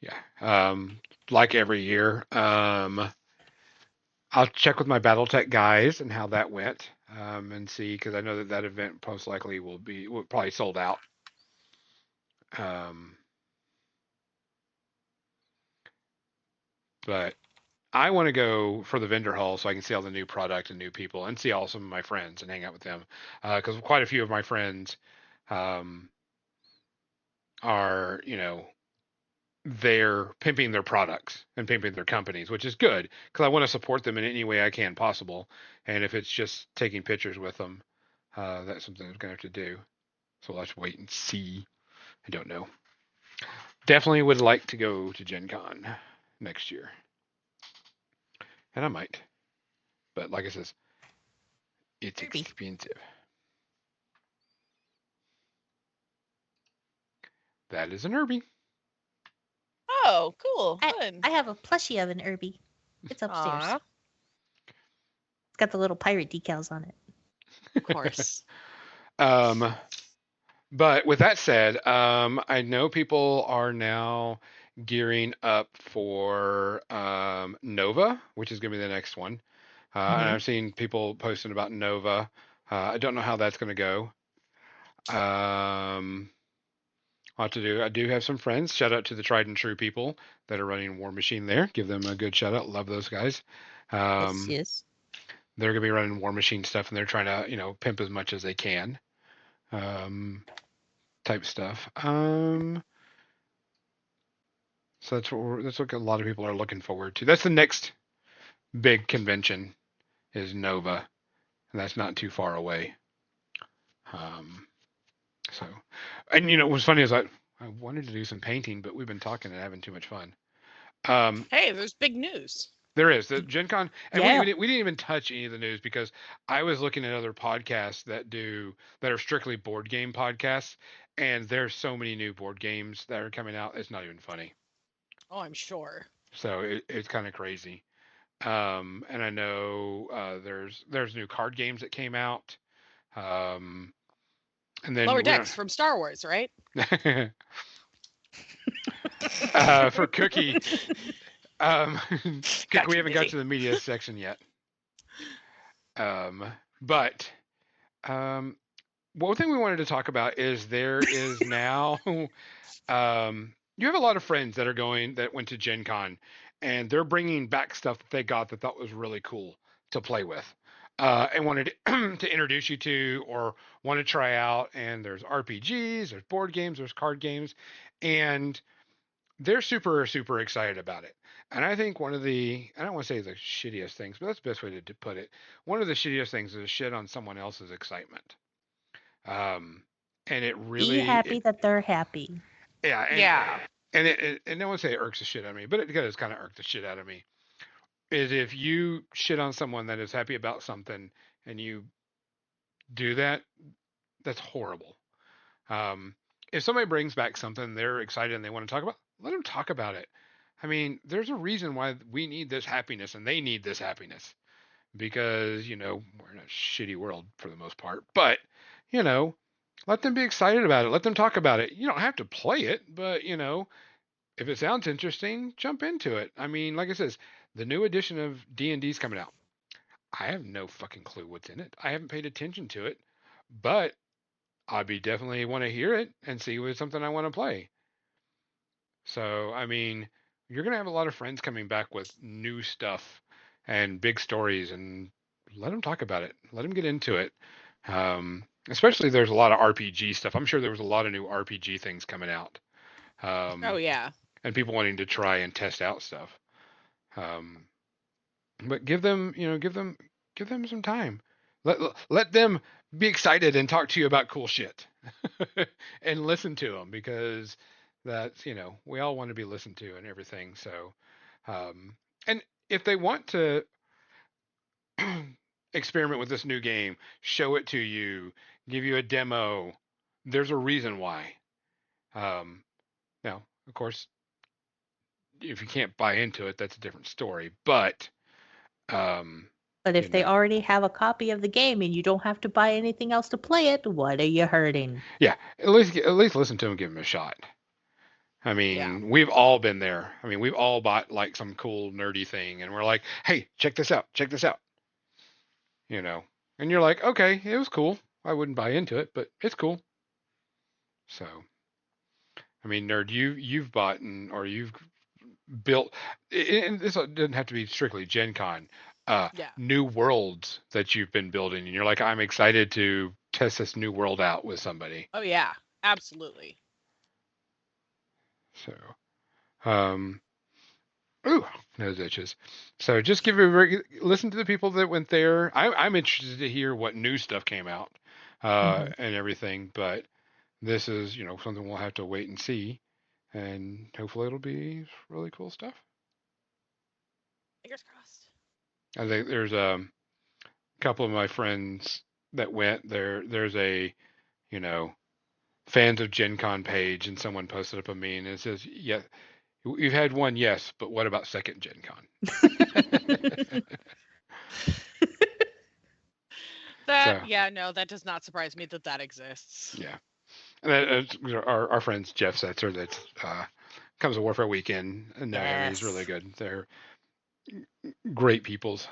Yeah. Like every year. I'll check with my BattleTech guys and how that went, and see, because I know that that event most likely will probably sold out. Um, but I want to go for the vendor hall so I can see all the new product and new people and see all some of my friends and hang out with them, because quite a few of my friends um, are, they're pimping their products and pimping their companies, which is good because I want to support them in any way I can possible. And if it's just taking pictures with them, that's something I'm gonna have to do. So we'll have to wait and see. I don't know. Definitely would like to go to Gen Con next year, and I might. But like I says, it's Kirby. expensive. That is an Irby. Oh, cool. I, Fun. I have a plushie of an Irby. It's upstairs. Aw, It's got the little pirate decals on it. of course. um, but with that said, I know people are now gearing up for Nova, which is going to be the next one. And Mhm. I've seen people posting about Nova. I don't know how that's going to go. Lot to do. I do have some friends. Shout out to the tried and true people that are running War Machine there. Give them a good shout out. Love those guys. Yes, yes. They're gonna be running War Machine stuff, and they're trying to pimp as much as they can, um, type stuff. So that's what a lot of people are looking forward to. That's the next big convention is Nova, and that's not too far away. Um, so, and what's funny is I wanted to do some painting, but we've been talking and having too much fun. Um, Hey, there's big news. There is the Gen Con, and Yeah. we didn't even touch any of the news because I was looking at other podcasts that are strictly board game podcasts, and there's so many new board games that are coming out. It's not even funny. Oh, I'm sure. So it's kind of crazy. And I know there's new card games that came out. Um, and then Lower we don't Decks from Star Wars, right? for Cookie. Um, Got we you haven't got busy. to the media section yet. But one thing we wanted to talk about is there is now you have a lot of friends that went to Gen Con, and they're bringing back stuff that they got that thought was really cool to play with, and wanted to introduce you to or want to try out. And there's RPGs, there's board games, there's card games, and they're super super excited about it. And I think one of the, I don't want to say the shittiest things, but that's the best way to put it, one of the shittiest things is shit on someone else's excitement. um and it Be really happy that they're happy. yeah, Yeah. and I won't say it irks the shit out of me, but it does kind of irk the shit out of me, is if you shit on someone that is happy about something and you do that, that's horrible. um if somebody brings back something they're excited and they want to talk about, let them talk about it. I mean, there's a reason why we need this happiness and they need this happiness, because we're in a shitty world for the most part. But you know let them be excited about it, let them talk about it. You don't have to play it, but if it sounds interesting, jump into it. I mean, like I says, the new edition of D&D's coming out. I have no fucking clue what's in it. I haven't paid attention to it, but I'd be definitely want to hear it and see if it's something I want to play. So I mean, you're gonna have a lot of friends coming back with new stuff and big stories, and let them talk about it. Let them get into it. Especially there's a lot of RPG stuff. I'm sure there was a lot of new RPG things coming out, Oh um, yeah. and people wanting to try and test out stuff. Um, but give them some time. Let them be excited and talk to you about cool shit, and listen to them, because that's we all want to be listened to and everything. So, and if they want to experiment with this new game, show it to you, give you a demo, there's a reason why. Um, Now, of course, if you can't buy into it, that's a different story. But um, But if they already have a copy of the game and you don't have to buy anything else to play it, what are you hurting? Yeah, at least listen to them, give them a shot. I mean, we've all been there. I mean, we've all bought like some cool nerdy thing, and we're like, "Hey, check this out! Check this out!" And you're like, "Okay, it was cool. I wouldn't buy into it, but it's cool." So, I mean, nerd, you've bought or you've built, and this doesn't have to be strictly Gen Con, new worlds that you've been building, and you're like, I'm excited to test this new world out with somebody. Oh yeah, absolutely. So, ooh, nose itches. So just listen to the people that went there. I'm interested to hear what new stuff came out, and everything, but this is, something we'll have to wait and see, and hopefully it'll be really cool stuff. Fingers crossed. I think there's a couple of my friends that went there. There's a, fans of Gen Con page, and someone posted up a meme and it says, "Yeah, we've had one, yes, but what about second Gen Con?" That does not surprise me that exists. Yeah, and our friends Jeff Setzer that comes to Warfare Weekend, and he's really good. They're great peoples.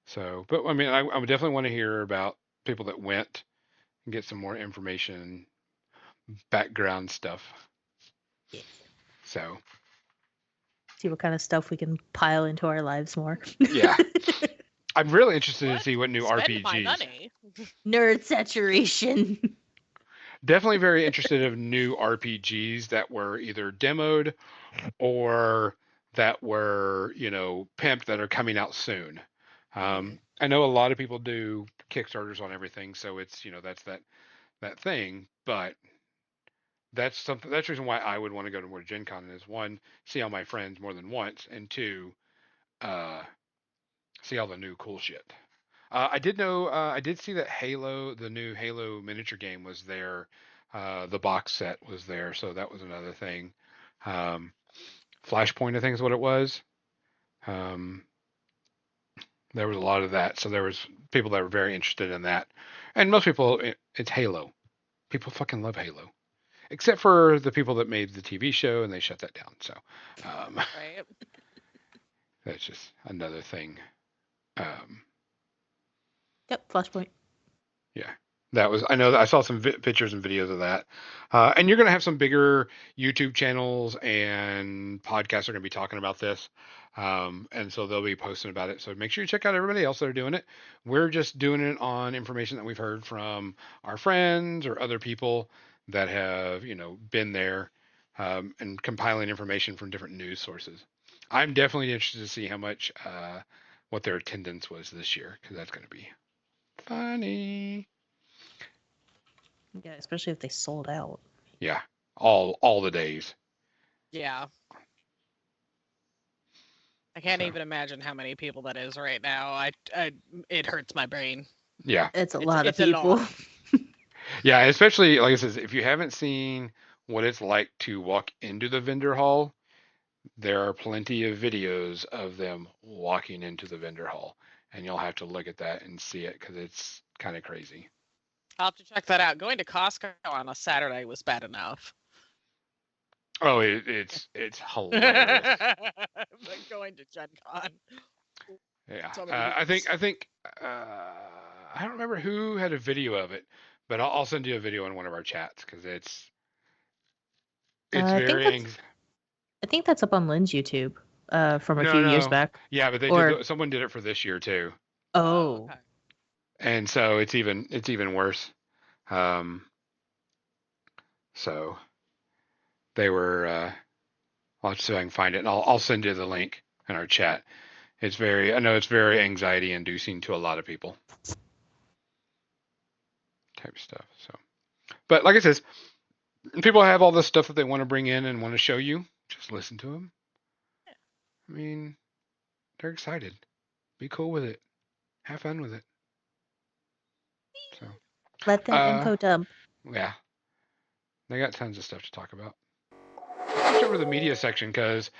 So, but I mean, I would definitely want to hear about people that went and get some more information, background stuff. Yeah. So, see what kind of stuff we can pile into our lives more. Yeah. I'm really interested to see what new RPGs. My money. Nerd saturation. Definitely very interested in new RPGs that were either demoed or that were, pimped that are coming out soon. I know a lot of people do Kickstarters on everything, so it's, that's that thing, but that's the reason why I would want to go to more Gen Con is one, see all my friends more than once, and two, see all the new cool shit. I did see that the new Halo miniature game was there. The box set was there, so that was another thing. Flashpoint, I think is what it was. There was a lot of that, so there was people that were very interested in that. And most people, it's Halo. People fucking love Halo. Except for the people that made the TV show, and they shut that down. So, right. That's just another thing. Yep, Flashpoint. Yeah, I know that I saw some pictures and videos of that. And you're going to have some bigger YouTube channels and podcasts are going to be talking about this. And so they'll be posting about it. So make sure you check out everybody else that are doing it. We're just doing it on information that we've heard from our friends or other people that have, been there, and compiling information from different news sources. I'm definitely interested to see how much, what their attendance was this year, because that's going to be funny. Yeah, especially if they sold out. Yeah, all the days. Yeah. I can't even imagine how many people that is right now. It hurts my brain. Yeah, it's a lot of people. Yeah, especially like I said, if you haven't seen what it's like to walk into the vendor hall, there are plenty of videos of them walking into the vendor hall, and you'll have to look at that and see it because it's kind of crazy. I'll have to check that out. Going to Costco on a Saturday was bad enough. Oh, it's hilarious. But going to Gen Con. Yeah, I think I don't remember who had a video of it, but I'll send you a video in one of our chats because it's very. I think that's up on Lynn's YouTube from a few years back. Yeah, but someone did it for this year too. Oh. Okay. And so it's even worse. So they were. I'll see if I can find it, and I'll send you the link in our chat. I know it's very anxiety inducing to a lot of people. Type stuff. So, but like I says, people have all this stuff that they want to bring in and want to show you. Just listen to them. I mean, they're excited. Be cool with it. Have fun with it. So let them info dump. Yeah, they got tons of stuff to talk about. Switch over to the media section because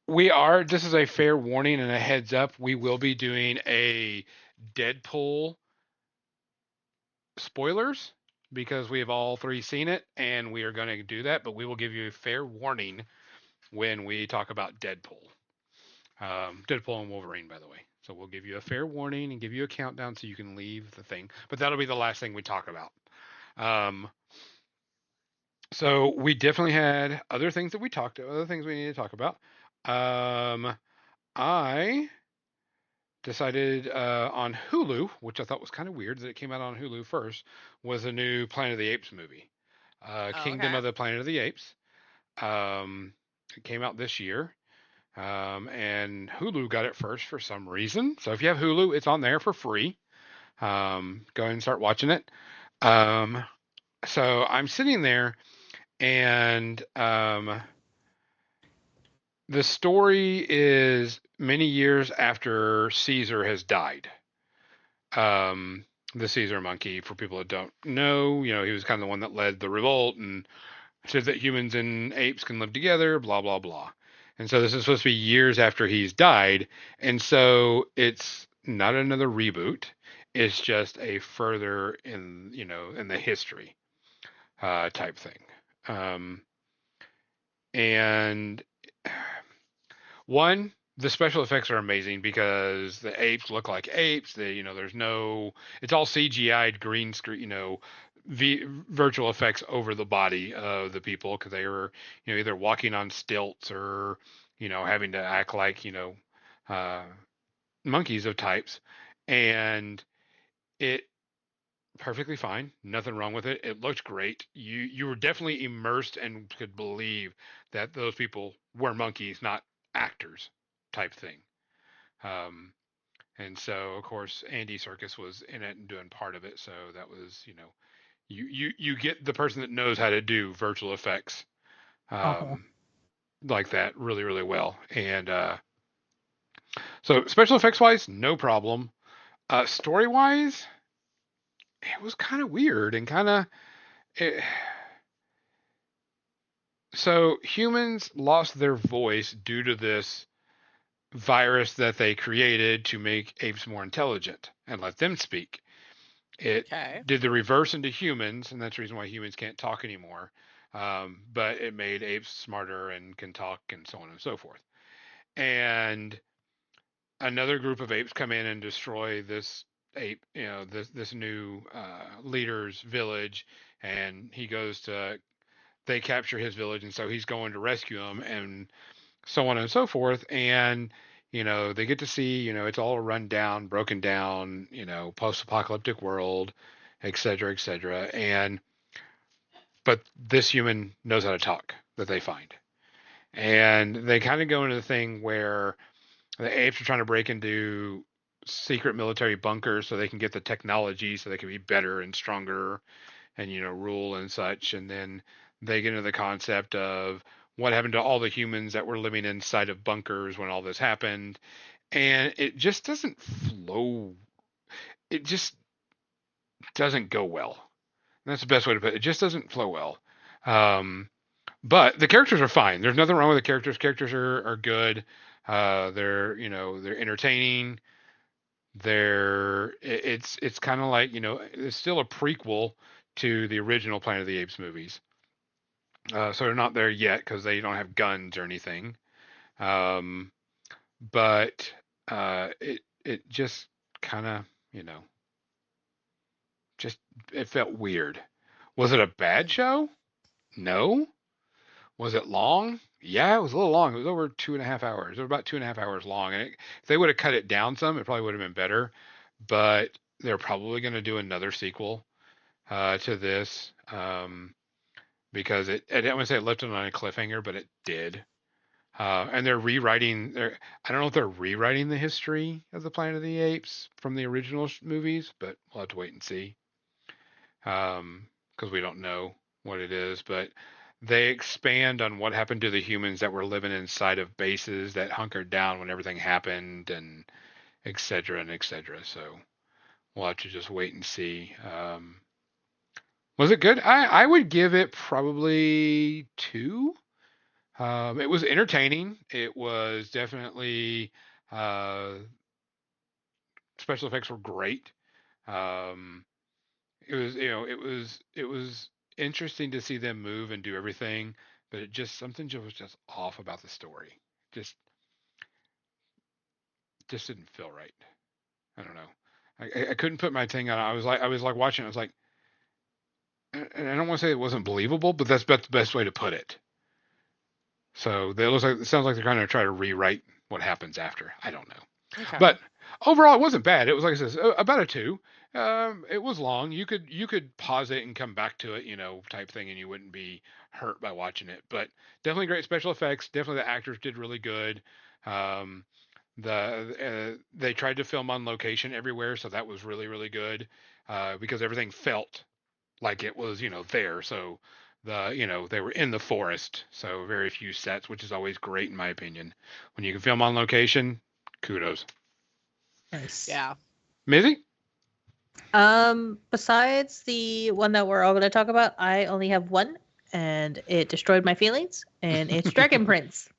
This is a fair warning and a heads up. We will be doing a Deadpool spoilers because we have all three seen it and we are going to do that, but we will give you a fair warning when we talk about Deadpool. Deadpool and Wolverine, by the way. So we'll give you a fair warning and give you a countdown so you can leave the thing. But that'll be the last thing we talk about. So we definitely had other things we need to talk about. I decided on Hulu, which I thought was kind of weird that it came out on Hulu first, was a new Planet of the Apes movie, Oh, Kingdom okay. of the Planet of the Apes. It came out this year, and Hulu got it first for some reason. So if you have Hulu, it's on there for free. Go ahead and start watching it. So I'm sitting there, and the story is many years after Caesar has died. Um, the Caesar monkey, for people that don't know, he was kind of the one that led the revolt and said that humans and apes can live together, blah, blah, blah. And so this is supposed to be years after he's died. And so it's not another reboot. It's just a further in the history type thing. And one, the special effects are amazing because the apes look like apes. It's all CGI'd green screen, virtual effects over the body of the people because they were, either walking on stilts or, having to act like, uh, monkeys of types. And it perfectly fine, nothing wrong with it. It looked great. You were definitely immersed and could believe that those people were monkeys, not actors type thing. Um, and so of course Andy Serkis was in it and doing part of it. So that was, you get the person that knows how to do virtual effects Oh. like that really, really well. And so special effects wise, no problem. Story wise, it was kind of weird and kind of so humans lost their voice due to this virus that they created to make apes more intelligent and let them speak. It Okay. did the reverse into humans, and that's the reason why humans can't talk anymore. But it made apes smarter and can talk and so on and so forth. And another group of apes come in and destroy this ape, this new leader's village, and they capture his village, and so he's going to rescue them, and so on and so forth. And they get to see, it's all a run down, broken down, post-apocalyptic world, et cetera, et cetera. And but this human knows how to talk that they find, and they kind of go into the thing where the apes are trying to break into secret military bunkers so they can get the technology so they can be better and stronger and rule and such. And then they get into the concept of what happened to all the humans that were living inside of bunkers when all this happened, and it just doesn't flow. It just doesn't go well. And that's the best way to put it. It just doesn't flow well. um, but the characters are fine. There's nothing wrong with the characters. Characters are good. They're entertaining. It's kind of like, it's still a prequel to the original Planet of the Apes movies. So they're not there yet because they don't have guns or anything. Um, but it just kind of, just it felt weird. Was it a bad show? No. Was it long? Yeah, it was a little long. It was over 2.5 hours. It was about 2.5 hours long. And if they would have cut it down some, it probably would have been better. But they're probably going to do another sequel to this, because I didn't want to say it left it on a cliffhanger, but it did. And they're rewriting. I don't know if they're rewriting the history of the Planet of the Apes from the original movies, but we'll have to wait and see. Because we don't know what it is. But they expand on what happened to the humans that were living inside of bases that hunkered down when everything happened, and et cetera and et cetera. So we'll have to just wait and see. Was it good? I would give it probably 2. It was entertaining. It was definitely special effects were great. Um, it was it was interesting to see them move and do everything, but it just something just was just off about the story. Just just didn't feel right. I don't know. I couldn't put my thing on. I was like watching. I was like, and I don't want to say it wasn't believable, but that's the best way to put it. So it sounds like they're kind of trying to rewrite what happens after. I don't know. Okay. But overall, it wasn't bad. It was like I said, about a two. It was long. You could pause it and come back to it, type thing, and you wouldn't be hurt by watching it. But definitely great special effects. Definitely the actors did really good. Um, they tried to film on location everywhere, so that was really really good because everything felt like it was there. So they were in the forest, so very few sets, which is always great in my opinion. When you can film on location, kudos. Nice. Yeah. Mizzy? Besides the one that we're all going to talk about, I only have one, and it destroyed my feelings, and it's Dragon Prince.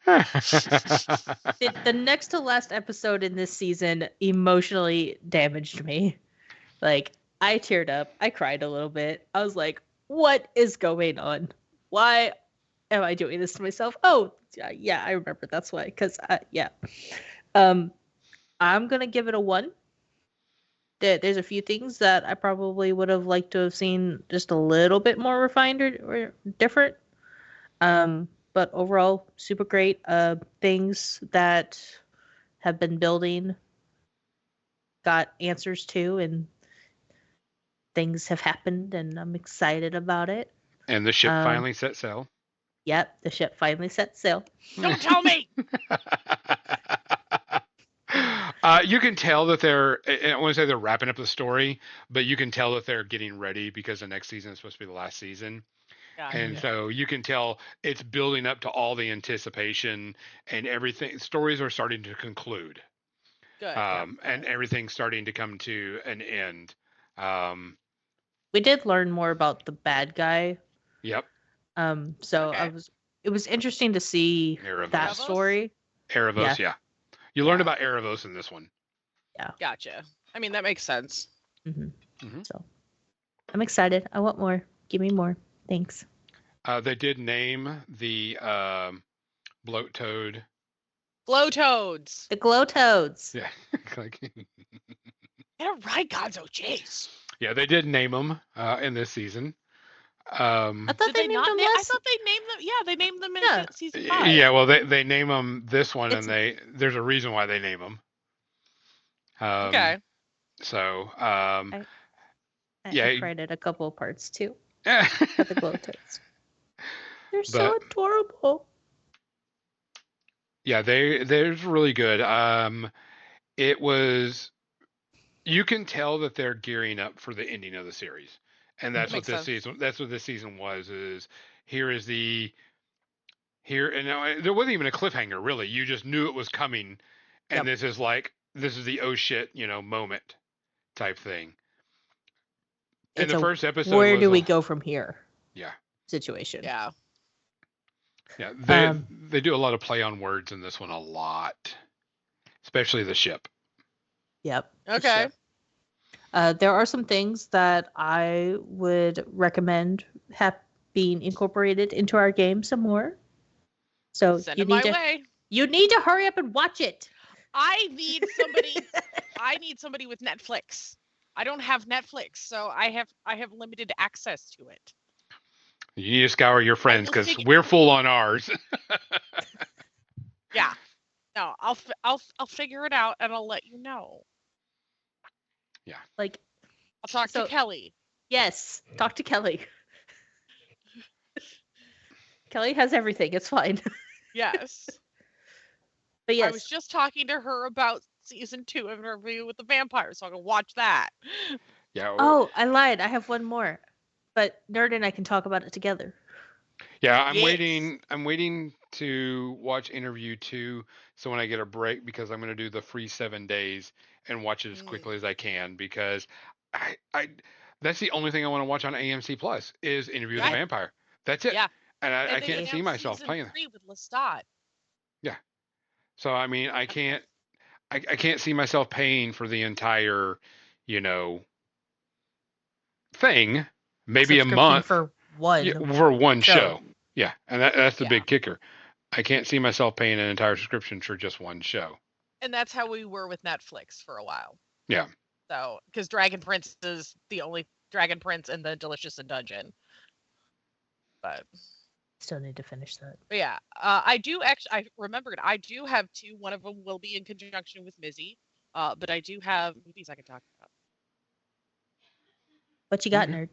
The next to last episode in this season emotionally damaged me. Like, I teared up. I cried a little bit. I was like, what is going on? Why am I doing this to myself? Oh, yeah, I remember. That's why. Because, yeah. I'm going to give it a 1. There's a few things that I probably would have liked to have seen just a little bit more refined or different. But overall, super great. Things that have been building got answers to, and things have happened, and I'm excited about it. And the ship finally set sail. Yep, the ship finally set sail. Don't tell me. You can tell that I want to say they're wrapping up the story, but you can tell that they're getting ready because the next season is supposed to be the last season. Yeah. And so you can tell it's building up to all the anticipation and everything. Stories are starting to conclude. Good. And everything's starting to come to an end. We did learn more about the bad guy. Yep. So Okay. it was interesting to see Erebos. that story. Erebos, yeah. You learned about Erebos in this one. Gotcha. I mean, that makes sense. So I'm excited. I want more. Give me more. Thanks. They did name the bloat toad. Blowtoads. The glow toads. Yeah. Like, Get it right, Gonzo. Jeez. yeah, they did name them in this season. I thought Did they they named not? them I last. thought they named them. Yeah, they named them in Yeah. season 5. Yeah, well, they name them this one, It's- and there's a reason why they name them. Okay. So, I yeah. cried at a couple of parts too. yeah, At the glow toads. They're so adorable. they're really good. It was. You can tell that they're gearing up for the ending of the series, and that's what Makes this sense. season. That's what this season was. Here is here, and now there wasn't even a cliffhanger really. You just knew it was coming, and Yep. this is the oh shit moment type thing. And It's the a first episode. where was do a- we go from here Yeah, situation. Yeah. yeah. Um, They do a lot of play on words in this one, a lot, especially the ship. Yep. for Okay. sure. There are some things that I would recommend being incorporated into our game some more. So Send it my way. you need to hurry up and watch it. I need somebody. I need somebody with Netflix. I don't have Netflix, so I have limited access to it. You need to scour your friends will because figure- we're full on ours. Yeah. No, I'll figure it out and I'll let you know. Like, I'll talk So- to Kelly. yes, talk to Kelly. Kelly has everything. It's fine. Yes. But I yes, was just talking to her about season 2 of Interview with the Vampire, so I can watch that. Yeah. oh, I lied. I have one more. But Nerd and I can talk about it together. Yeah, I'm Yes. waiting. I'm waiting to watch Interview 2. So when I get a break, because I'm going to do the free 7 days and watch it as quickly as I can, because I that's the only thing I want to watch on AMC Plus is Interview with the Right. Vampire. That's it. Yeah. and I And they can't see announced myself season playing. 3 with Lestat. Yeah. So I mean, I can't see myself paying for the entire, you know, thing. Maybe a Subscription month for one for one show. show. Yeah, and that's the Yeah. big kicker. I can't see myself paying an entire subscription for just one show. And that's how we were with Netflix for a while. Yeah. So, because Dragon Prince is the only Dragon Prince and the Delicious in Dungeon. But Still need to finish that. yeah, I do actually. I remembered I do have 2. One of them will be in conjunction with Mizzy. But I do have movies I can talk about. What you got, Okay. nerd?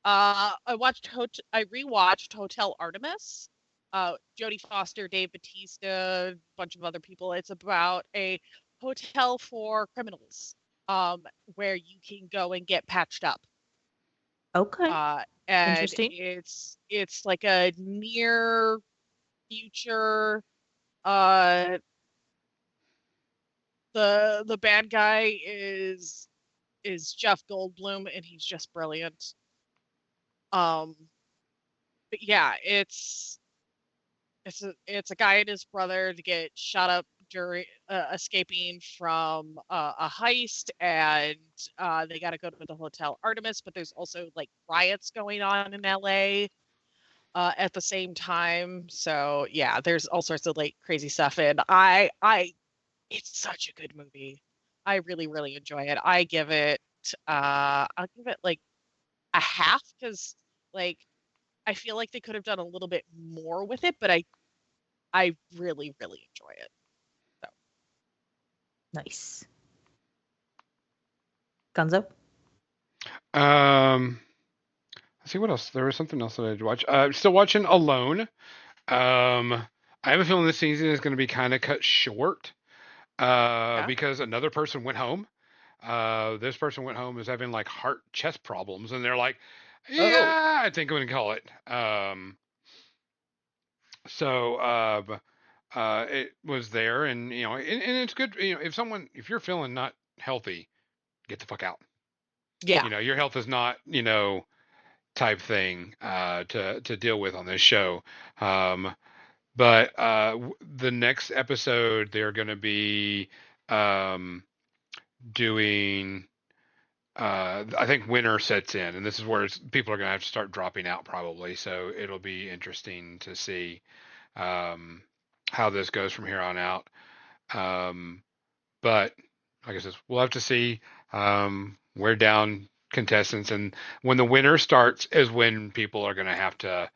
I rewatched Hotel Artemis. Jodie Foster, Dave Bautista, a bunch of other people. It's about a hotel for criminals, where you can go and get patched up. Okay. And Interesting. it's like a near future. The bad guy is Jeff Goldblum, and he's just brilliant. But yeah, it's a guy and his brother to get shot up during escaping from a heist, and they got to go to the Hotel Artemis, but there's also like riots going on in LA at the same time. So yeah, there's all sorts of like crazy stuff, and it's such a good movie. I really, really enjoy it. I'll give it like a half, because like I feel like they could have done a little bit more with it, but I really, really enjoy it. So Nice. Gonzo? Let's see what else. There was something else that I did watch. Still watching Alone. I have a feeling this season is going to be kind of cut short. yeah. Because another person went home. This person went home is having like heart chest problems, and they're like, yeah, I think I'm gonna call it. So it was there, and you know, and it's good. You know, if you're feeling not healthy, get the fuck out. Yeah. You know, your health is not, you know, type thing to deal with on this show. But the next episode they're going to be um, doing. I think winter sets in, and this is where people are going to have to start dropping out probably. So it'll be interesting to see um, how this goes from here on out. But like I said, we'll have to see. We're down contestants, and when the winter starts, is when people are going to have to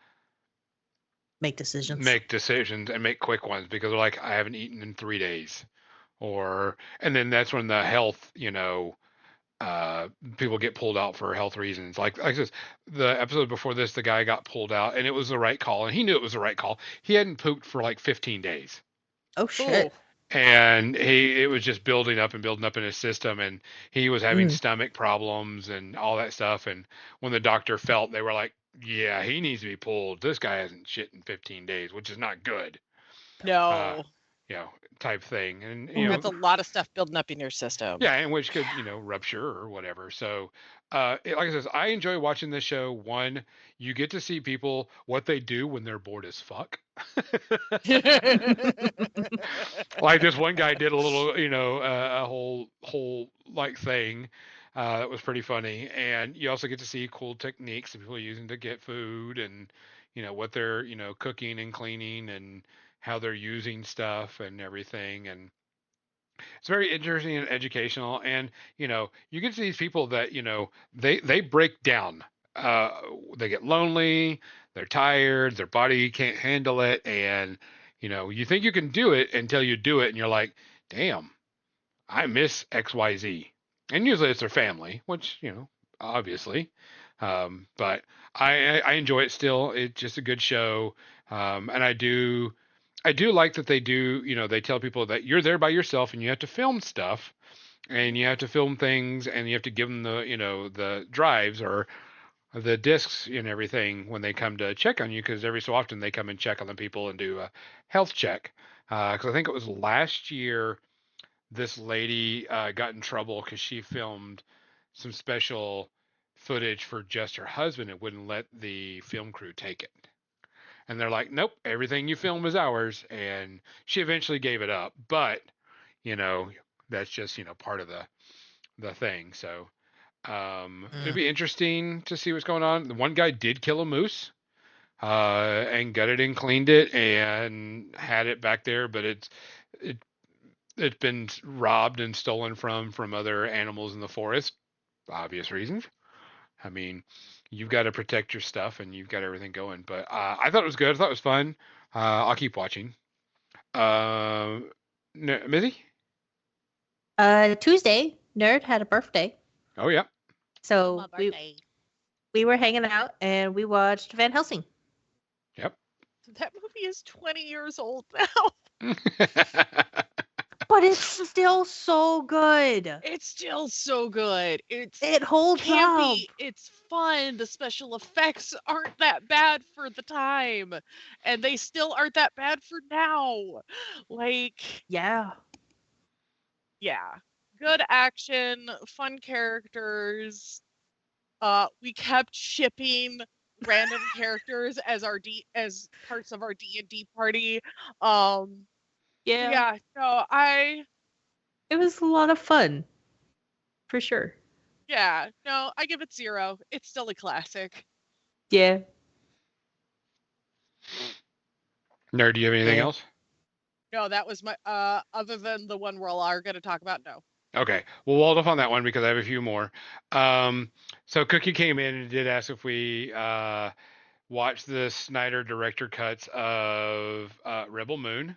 Make decisions. make decisions and make quick ones because they're like, I haven't eaten in 3 days, and then that's when the health, you know, people get pulled out for health reasons. Like I said, the episode before this, the guy got pulled out, and it was the right call, and he knew it was the right call. He hadn't pooped for like 15 days. Oh shit. Ooh. And it was just building up and building up in his system, and he was having stomach problems and all that stuff. And when the doctor felt, they were like, yeah, he needs to be pulled. This guy hasn't shit in 15 days, which is not good. No. You know, type thing. And Ooh, that's a lot of stuff building up in your system. yeah, and which could, you know, rupture or whatever. So like I said, I enjoy watching this show. One, you get to see people what they do when they're bored as fuck. Like this one guy did a little, you know, a whole like thing that was pretty funny, and you also get to see cool techniques that people are using to get food, and you know what they're, you know, cooking and cleaning, and how they're using stuff and everything, and it's very interesting and educational. And you know, you get to see these people that, you know, they break down. Uh, they get lonely, they're tired, their body can't handle it, and you know, you think you can do it until you do it, and you're like, damn, I miss XYZ. And usually it's their family, which, you know, obviously. But I enjoy it still. It's just a good show. And I do like that they do, you know, they tell people that you're there by yourself and you have to film stuff and you have to film things and you have to give them the, you know, the drives or the discs and everything when they come to check on you, because every so often they come and check on the people and do a health check. Because I think it was last year this lady got in trouble because she filmed some special footage for just her husband and wouldn't let the film crew take it. And they're like, nope, everything you film is ours. And she eventually gave it up. But, you know, that's just, part of the thing. So it'd be interesting to see what's going on. The one guy did kill a moose and gutted and cleaned it and had it back there, but it it's been robbed and stolen from other animals in the forest, obvious reasons. I mean, you've got to protect your stuff and you've got everything going. But I thought it was good. I thought it was fun. I'll keep watching. Mizzy? Tuesday, Nerd had a birthday. Oh yeah. So My birthday. we were hanging out and we watched Van Helsing. Yep. That movie is 20 years old now. But it's still so good. It's still so good. It holds up. Campy. It's fun. The special effects aren't that bad for the time, and they still aren't that bad for now. Like, Yeah. yeah, good action, fun characters. We kept shipping random characters as parts of our D&D party. Yeah. No, It was a lot of fun. For sure. I give it 0. It's still a classic. Yeah. Nerd, do you have anything Yeah. else? No, that was my other than the one we're all going to talk about. No. Okay, we'll hold off on that one because I have a few more. So Cookie came in and did ask if we watched the Snyder director cuts of Rebel Moon.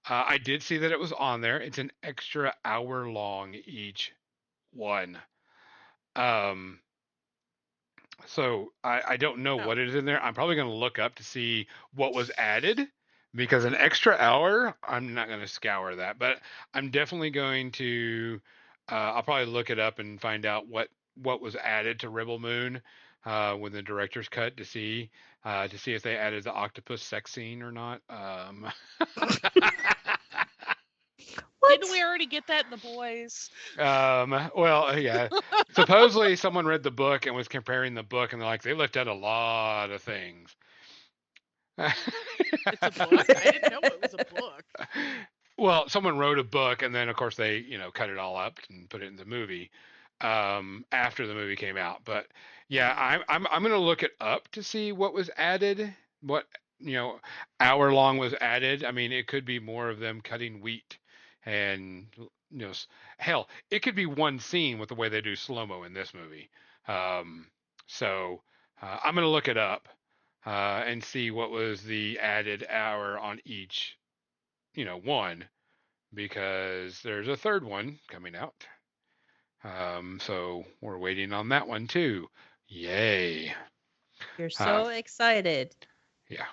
I did see that it was on there. It's an extra hour long each one. So I don't know what is in there. I'm probably going to look up to see what was added because an extra hour, I'm not going to scour that, but I'm definitely going to. I'll probably look it up and find out what was added to Rebel Moon with the director's cut to see if they added the octopus sex scene or not. Didn't we already get that in the boys? Well, yeah. Supposedly someone read the book and was comparing the book, and they're like, they left out a lot of things. It's a book. I didn't know it was a book. Well, someone wrote a book, and then of course they, cut it all up and put it in the movie after the movie came out. But yeah, I'm gonna look it up to see what was added, what hour long was added. I mean, it could be more of them cutting wheat, and hell, it could be one scene with the way they do slow mo in this movie. So I'm gonna look it up and see what was the added hour on each one, because there's a third one coming out. So we're waiting on that one too. Yay. You're so excited. Yeah.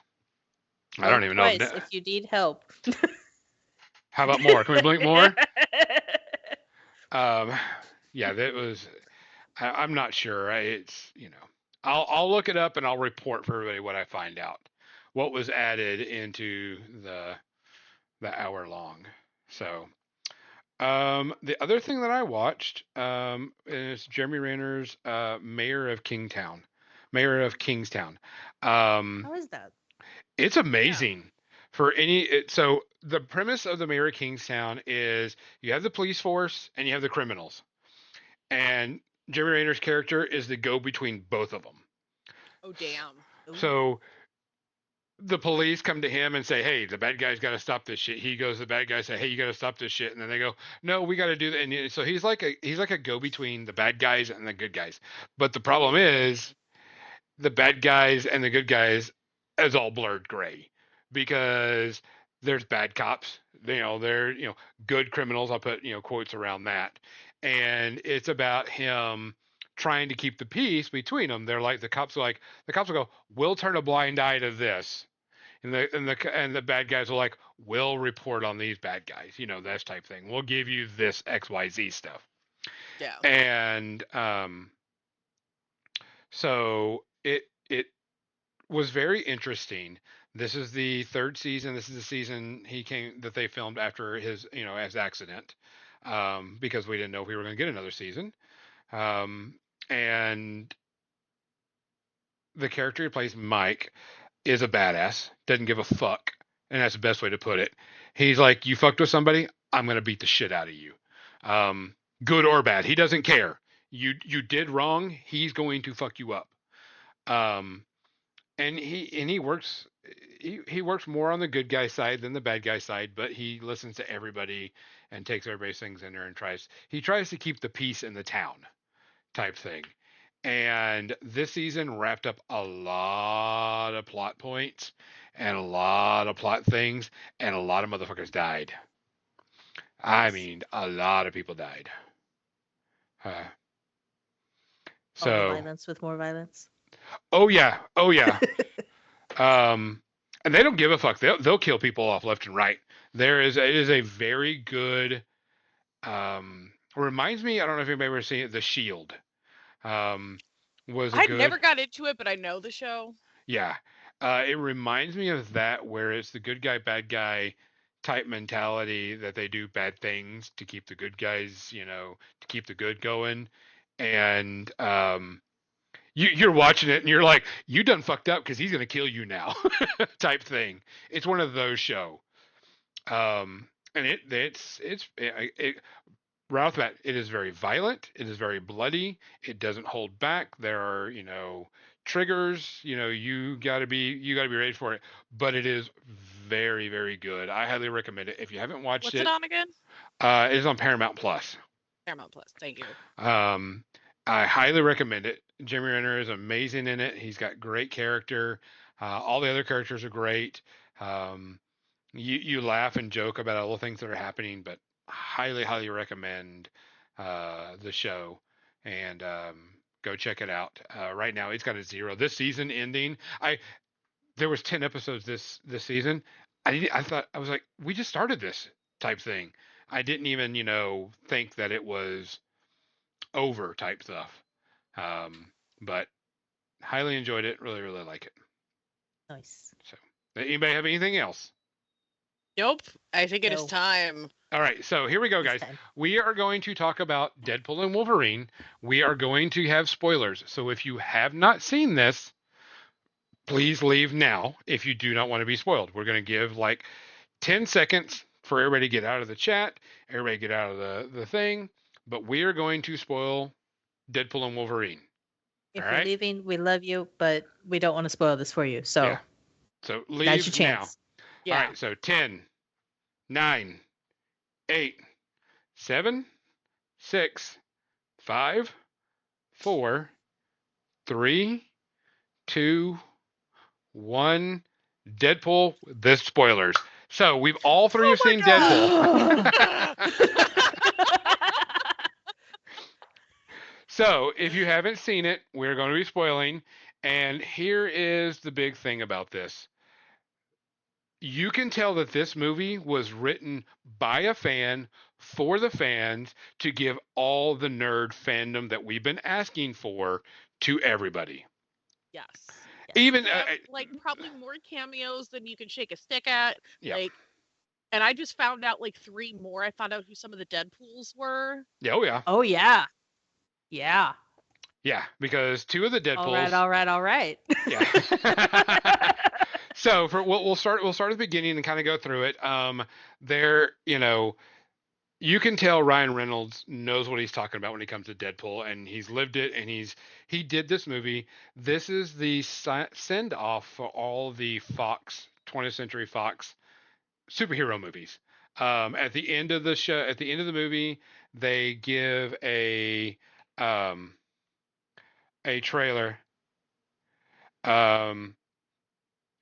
I don't even know. If you need help. How about more? Can we blink more? Yeah, that was, I'm not sure. It's, I'll look it up and I'll report for everybody what I find out. What was added into the hour long. So, the other thing that I watched is Jeremy Renner's Mayor of Kingstown. How is that? It's amazing. So the premise of the Mayor of Kingstown is you have the police force and you have the criminals, and Jeremy Renner's character is the go between both of them. Oh damn. Ooh. So the police come to him and say, "Hey, the bad guy's got to stop this shit." He goes to the bad guy, say, "Hey, you got to stop this shit." And then they go, "No, we got to do that." And so he's like a go between the bad guys and the good guys. But the problem is, the bad guys and the good guys is all blurred gray, because there's bad cops. They're good criminals. I'll put quotes around that, and it's about him trying to keep the peace between them. They're like the cops will go, "We'll turn a blind eye to this." And the bad guys are like, we'll report on these bad guys, this type thing. We'll give you this XYZ stuff. Yeah. And so it was very interesting. This is the third season. This is the season that they filmed after his his accident, because we didn't know if we were going to get another season. And the character he plays, Mike, is a badass, doesn't give a fuck, and that's the best way to put it. He's like, you fucked with somebody, I'm gonna beat the shit out of you, um, good or bad. He doesn't care. You did wrong. He's going to fuck you up. Um, and he works. He works more on the good guy side than the bad guy side, but he listens to everybody and takes everybody's things in there and tries to keep the peace in the town type thing. And this season wrapped up a lot of plot points and a lot of plot things, and a lot of motherfuckers died. I Nice. mean, a lot of people died. Uh, All the so, violence with more violence. oh yeah, oh yeah. And they don't give a fuck. They'll kill people off left and right. It is a very good. Reminds me. I don't know if anybody ever seen it. The Shield. Um, was a I good. never got into it, but I know the show. Yeah. It reminds me of that, where it's the good guy, bad guy type mentality, that they do bad things to keep the good guys, to keep the good going. And you're watching it and you're like, you done fucked up because he's gonna kill you now, type thing. It's one of those show. And right off the bat, it is very violent. It is very bloody. It doesn't hold back. There are, triggers. You gotta be ready for it. But it is very, very good. I highly recommend it. If you haven't watched What's it on again? it is on Paramount Plus. Paramount Plus. Thank you. I highly recommend it. Jeremy Renner is amazing in it. He's got great character. All the other characters are great. Um, you laugh and joke about all the things that are happening, but highly, highly recommend the show, and go check it out. Right now, it's got a 0. This season ending, there was 10 episodes this season. I thought, I was like, we just started this type thing. I didn't even think that it was over type stuff. But highly enjoyed it. Really, really like it. Nice. So, anybody have anything else? Nope. I think it is No. time. All right, so here we go, It's guys. time. We are going to talk about Deadpool and Wolverine. We are going to have spoilers. So if you have not seen this, please leave now if you do not want to be spoiled. We're going to give like 10 seconds for everybody to get out of the chat, everybody get out of the thing, but we are going to spoil Deadpool and Wolverine. If All you're right? leaving, we love you, but we don't want to spoil this for you. So Yeah. So now's leave your now. chance. Yeah. All right, so 10, 9, 8, 7, 6, 5, 4, 3, 2, 1. Deadpool, the spoilers. So we've all three have seen Deadpool. So if you haven't seen it, we're going to be spoiling. And here is the big thing about this. You can tell that this movie was written by a fan for the fans to give all the nerd fandom that we've been asking for to everybody. Yes. Even We have, like probably more cameos than you can shake a stick at. Yeah. Like, and I just found out like 3 more. I found out who some of the Deadpools were. yeah, oh yeah, Oh yeah. Yeah. yeah, because 2 of the Deadpools. All right. Yeah. So we'll start at the beginning and kind of go through it. There, you can tell Ryan Reynolds knows what he's talking about when he comes to Deadpool, and he's lived it, and he did this movie. This is the send off for all the Fox 20th Century Fox superhero movies. At the end of the show, at the end of the movie, they give a trailer.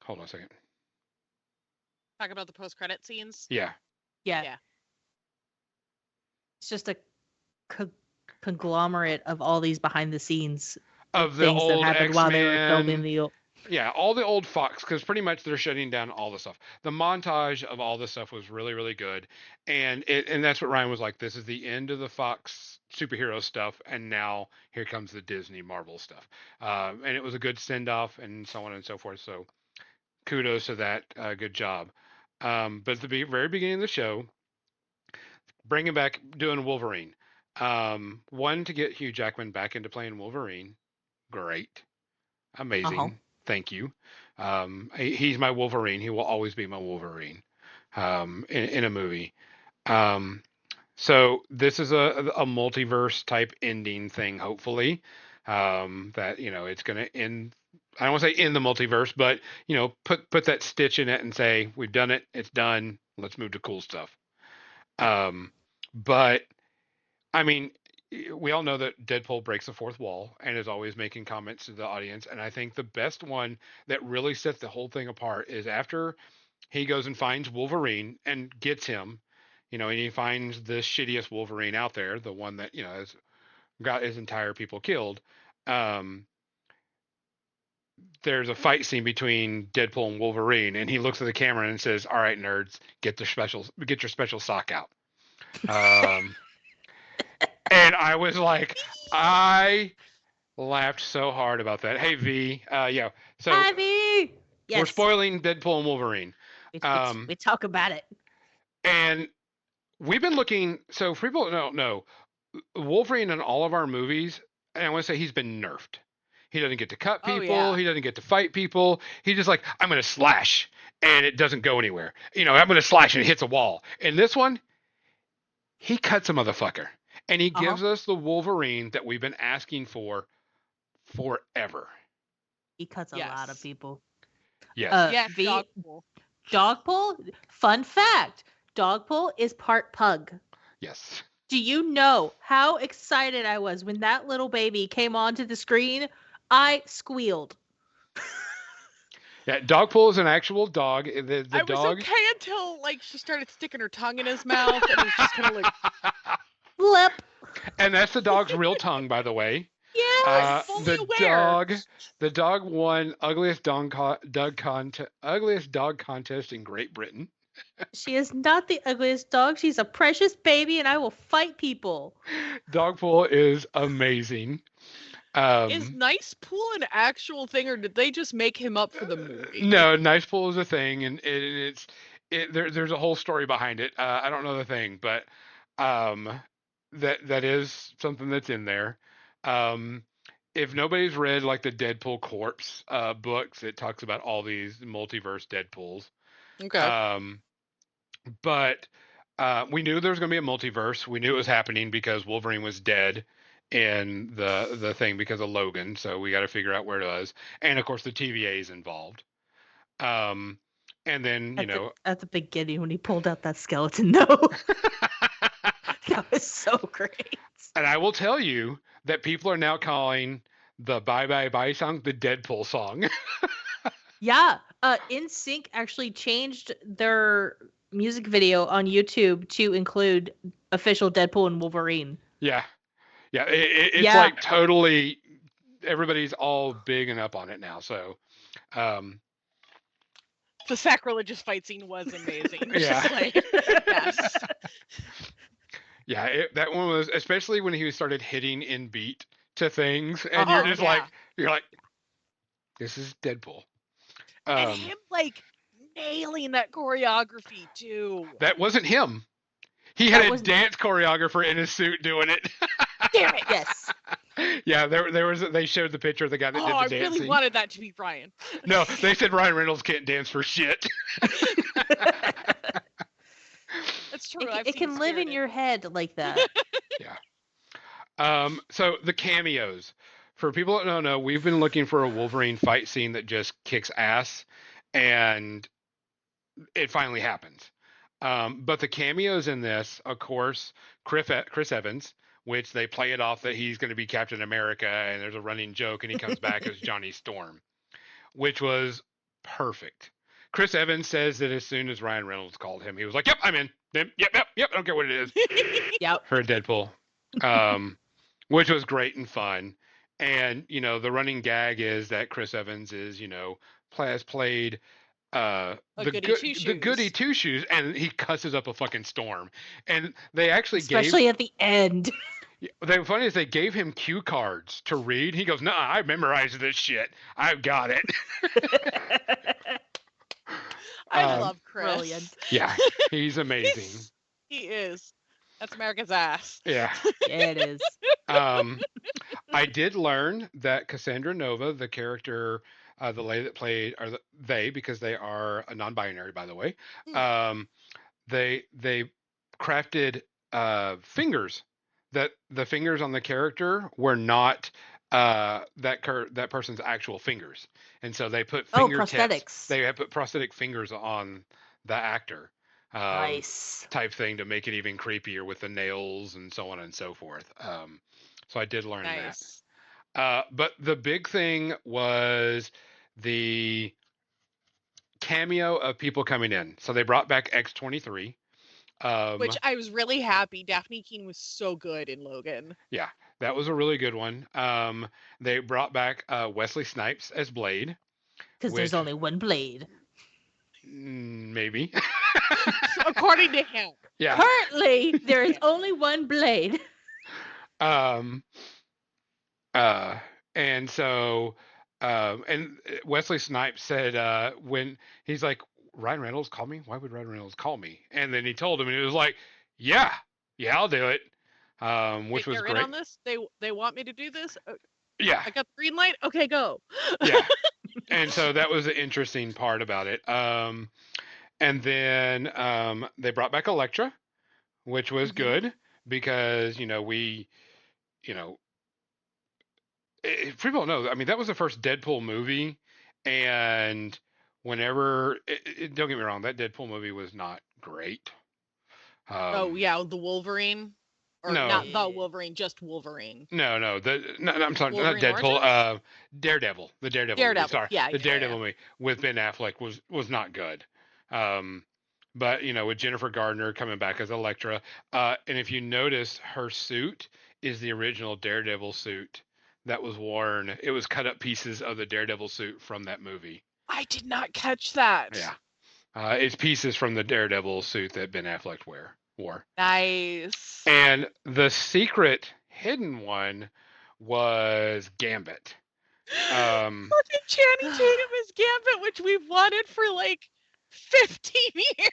Hold on a second. Talk about the post-credit scenes. Yeah. Yeah. Yeah. It's just a conglomerate of all these behind the scenes Of the things that old happened while they were filming X-Men. the old. Yeah, all the old Fox, because pretty much they're shutting down all the stuff. The montage of all this stuff was really, really good, and that's what Ryan was like. This is the end of the Fox superhero stuff, and now here comes the Disney Marvel stuff. And it was a good send off, and so on and so forth. So kudos to that. Good job. But at the very beginning of the show, bringing back doing Wolverine. One, to get Hugh Jackman back into playing Wolverine. Great. Amazing. Uh-huh. Thank you. He's my Wolverine. He will always be my Wolverine in a movie. Um, so this is a multiverse type ending thing, hopefully. That it's going to end. I don't want to say end the multiverse, but put that stitch in it and say we've done it. It's done. Let's move to cool stuff. But I mean, we all know that Deadpool breaks the fourth wall and is always making comments to the audience. And I think the best one that really sets the whole thing apart is after he goes and finds Wolverine and gets him, and he finds the shittiest Wolverine out there, the one that, has got his entire people killed. There's a fight scene between Deadpool and Wolverine, and he looks at the camera and says, "All right, nerds, get your special sock out." And I was like, I laughed so hard about that. Hey V, yeah. So Hi, V. we're spoiling Deadpool and Wolverine. We talk about it. And we've been looking. So for people that don't know, Wolverine in all of our movies, and I want to say he's been nerfed. He doesn't get to cut people. yeah. He doesn't get to fight people. He's just like, I'm going to slash, and it doesn't go anywhere. I'm going to slash and it hits a wall. In this one, he cuts a motherfucker. And he gives us the Wolverine that we've been asking for forever. He cuts a lot of people. Yes. Yeah, Dogpool. Dogpool? Fun fact. Dogpool is part pug. Yes. Do you know how excited I was when that little baby came onto the screen? I squealed. Yeah, Dogpool is an actual dog. The I dog. was okay until she started sticking her tongue in his mouth, and it was just kind of like Flip. And that's the dog's real tongue, by the way. Yeah. The dog won ugliest dog contest in Great Britain. She is not the ugliest dog. She's a precious baby, and I will fight people. Dogpool is amazing. Is Nice Pool an actual thing, or did they just make him up for the movie? No, Nice Pool is a thing, and there's a whole story behind it. I don't know the thing, but that is something that's in there. If nobody's read the Deadpool Corpse books, it talks about all these multiverse Deadpools. Okay. But we knew there was going to be a multiverse. We knew it was happening because Wolverine was dead in the thing because of Logan. So we got to figure out where it was. And of course, the TVA is involved. And then, at the beginning when he pulled out that skeleton nose. That was so great. And I will tell you that people are now calling the Bye Bye Bye song the Deadpool song. Yeah. NSYNC actually changed their music video on YouTube to include official Deadpool and Wolverine. Yeah. Yeah. It's totally, everybody's all big and up on it now. So, the sacrilegious fight scene was amazing. Yeah. Yes. Yeah, that one was, especially when he started hitting in beat to things, and you're just like, this is Deadpool. And him nailing that choreography too. That wasn't him. He had a dance choreographer in his suit doing it. Damn it! Yes. Yeah, there was. They showed the picture of the guy that did the dancing. I really wanted that to be Ryan. No, they said Ryan Reynolds can't dance for shit. That's true. It can live in your head like that. Yeah. So the cameos. For people that don't know, we've been looking for a Wolverine fight scene that just kicks ass, and it finally happens. But the cameos in this, of course, Chris Evans, which they play it off that he's going to be Captain America, and there's a running joke, and he comes back as Johnny Storm, which was perfect. Chris Evans says that as soon as Ryan Reynolds called him, he was like, "Yep, I'm in. Yep. I don't care what it is." Yep. For Deadpool, which was great and fun. And the running gag is that Chris Evans is has played the goody two shoes, and he cusses up a fucking storm. And they actually especially at the end. The funny is they gave him cue cards to read. He goes, "Nah, I memorized this shit. I've got it." I love Chris. Brilliant. Yeah, he's amazing. He is. That's America's ass. Yeah. Yeah, it is. I did learn that Cassandra Nova, the character the lady that played, or they, because they are a non-binary, by the way. Hmm. They crafted fingers, that the fingers on the character were not that person's actual fingers, and so they put Oh, fingertips. prosthetics. They had put prosthetic fingers on the actor, Nice. type thing, to make it even creepier with the nails and so on and so forth. So I did learn that. Nice. But the big thing was the cameo of people coming in. So they brought back X-23. Which I was really happy. Daphne Keene was so good in Logan. Yeah, that was a really good one. They brought back Wesley Snipes as Blade. Because there's only one Blade. Maybe. According to him. Yeah. Currently, there is only one Blade. And so, and Wesley Snipes said, when he's like, Ryan Reynolds called me? Why would Ryan Reynolds call me? And then he told him, and it was like, yeah, I'll do it. Which was you're great. In on this? They want me to do this? Yeah. I got the green light? Okay, go. Yeah. And so that was the interesting part about it. And then they brought back Elektra, which was good, because, people don't know. I mean, that was the first Deadpool movie, and whenever, don't get me wrong, that Deadpool movie was not great. Oh yeah, the Wolverine, or No. not the Wolverine, just Wolverine. No, I'm sorry, Wolverine not Deadpool. Origins? Daredevil, the Daredevil. Daredevil, Movie, sorry, yeah, the yeah, Daredevil movie with Ben Affleck was not good. But with Jennifer Gardner coming back as Elektra, and if you notice, her suit is the original Daredevil suit that was worn. It was cut up pieces of the Daredevil suit from that movie. I did not catch that. Yeah, it's pieces from the Daredevil suit that Ben Affleck wore. Nice. And the secret hidden one was Gambit. Fucking Channing Tatum is Gambit, which we've wanted for like 15 years.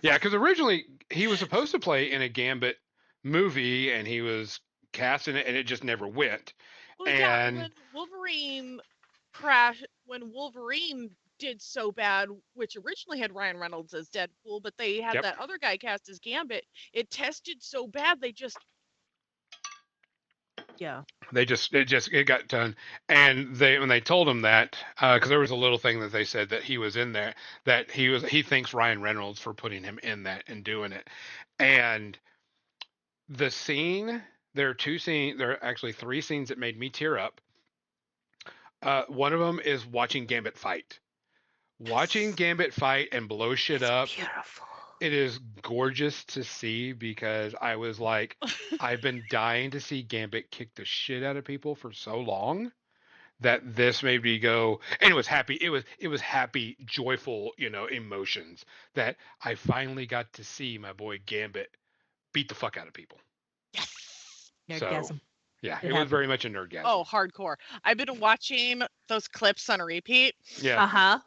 Yeah, because originally he was supposed to play in a Gambit movie, and he was cast in it, and it just never went. Well, And when Wolverine did so bad, which originally had Ryan Reynolds as Deadpool, but they had that other guy cast as Gambit, it tested so bad it got done. And when they told him that, because there was a little thing that they said that he was in there, that he thanks Ryan Reynolds for putting him in that and doing it. And the scene, there are actually 3 scenes that made me tear up. One of them is watching Gambit fight. Watching Gambit fight and blow shit up. Beautiful. It is gorgeous to see, because I was like, I've been dying to see Gambit kick the shit out of people for so long, that this made me go, and it was happy. It was happy, joyful, emotions, that I finally got to see my boy Gambit beat the fuck out of people. Yes. Nerdgasm. So, yeah, it was very much a nerdgasm. Oh, hardcore. I've been watching those clips on a repeat. Yeah. Uh-huh.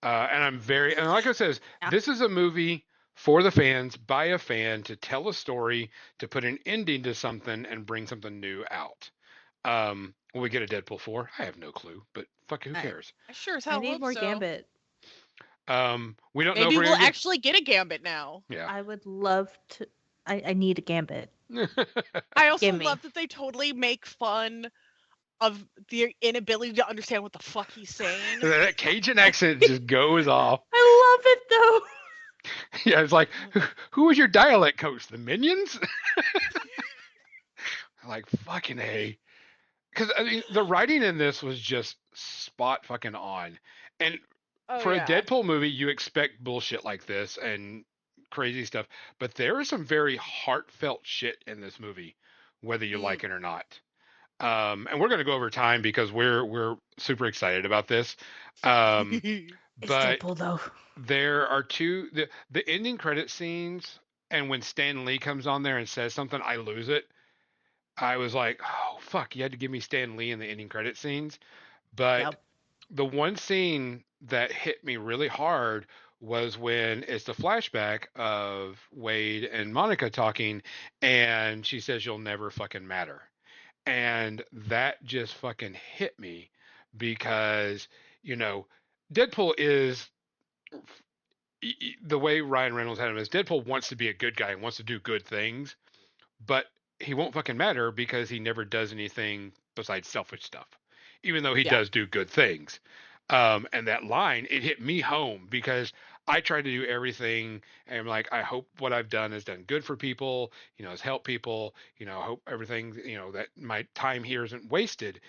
And like I said, this is a movie for the fans, by a fan, to tell a story, to put an ending to something, and bring something new out. Will we get a Deadpool 4? I have no clue, but fuck, who cares? I sure as hell I need hope more so. Gambit. We don't know. Maybe we'll actually get a Gambit now. Yeah. I would love to. I need a Gambit. I also Gimme. love that they totally make fun of the inability to understand what the fuck he's saying. That Cajun accent just goes off. I love it though. Yeah, it's like, who was your dialect coach? The Minions? Like, fucking A. Because, I mean, the writing in this was just spot fucking on. And for a Deadpool movie, you expect bullshit like this and crazy stuff. But there is some very heartfelt shit in this movie, whether you like it or not. And we're going to go over time, because we're super excited about this. It's But Deadpool though. there are the ending credit scenes, and when Stan Lee comes on there and says something, I lose it. I was like, oh fuck, you had to give me Stan Lee in the ending credit scenes. But the one scene that hit me really hard was when it's the flashback of Wade and Monica talking, and she says, you'll never fucking matter. And that just fucking hit me, because, Deadpool is the way Ryan Reynolds had him is Deadpool wants to be a good guy and wants to do good things, but he won't fucking matter because he never does anything besides selfish stuff, even though he does do good things. And that line, it hit me home because I try to do everything and I'm like, I hope what I've done has done good for people, has helped people, I hope everything, that my time here isn't wasted.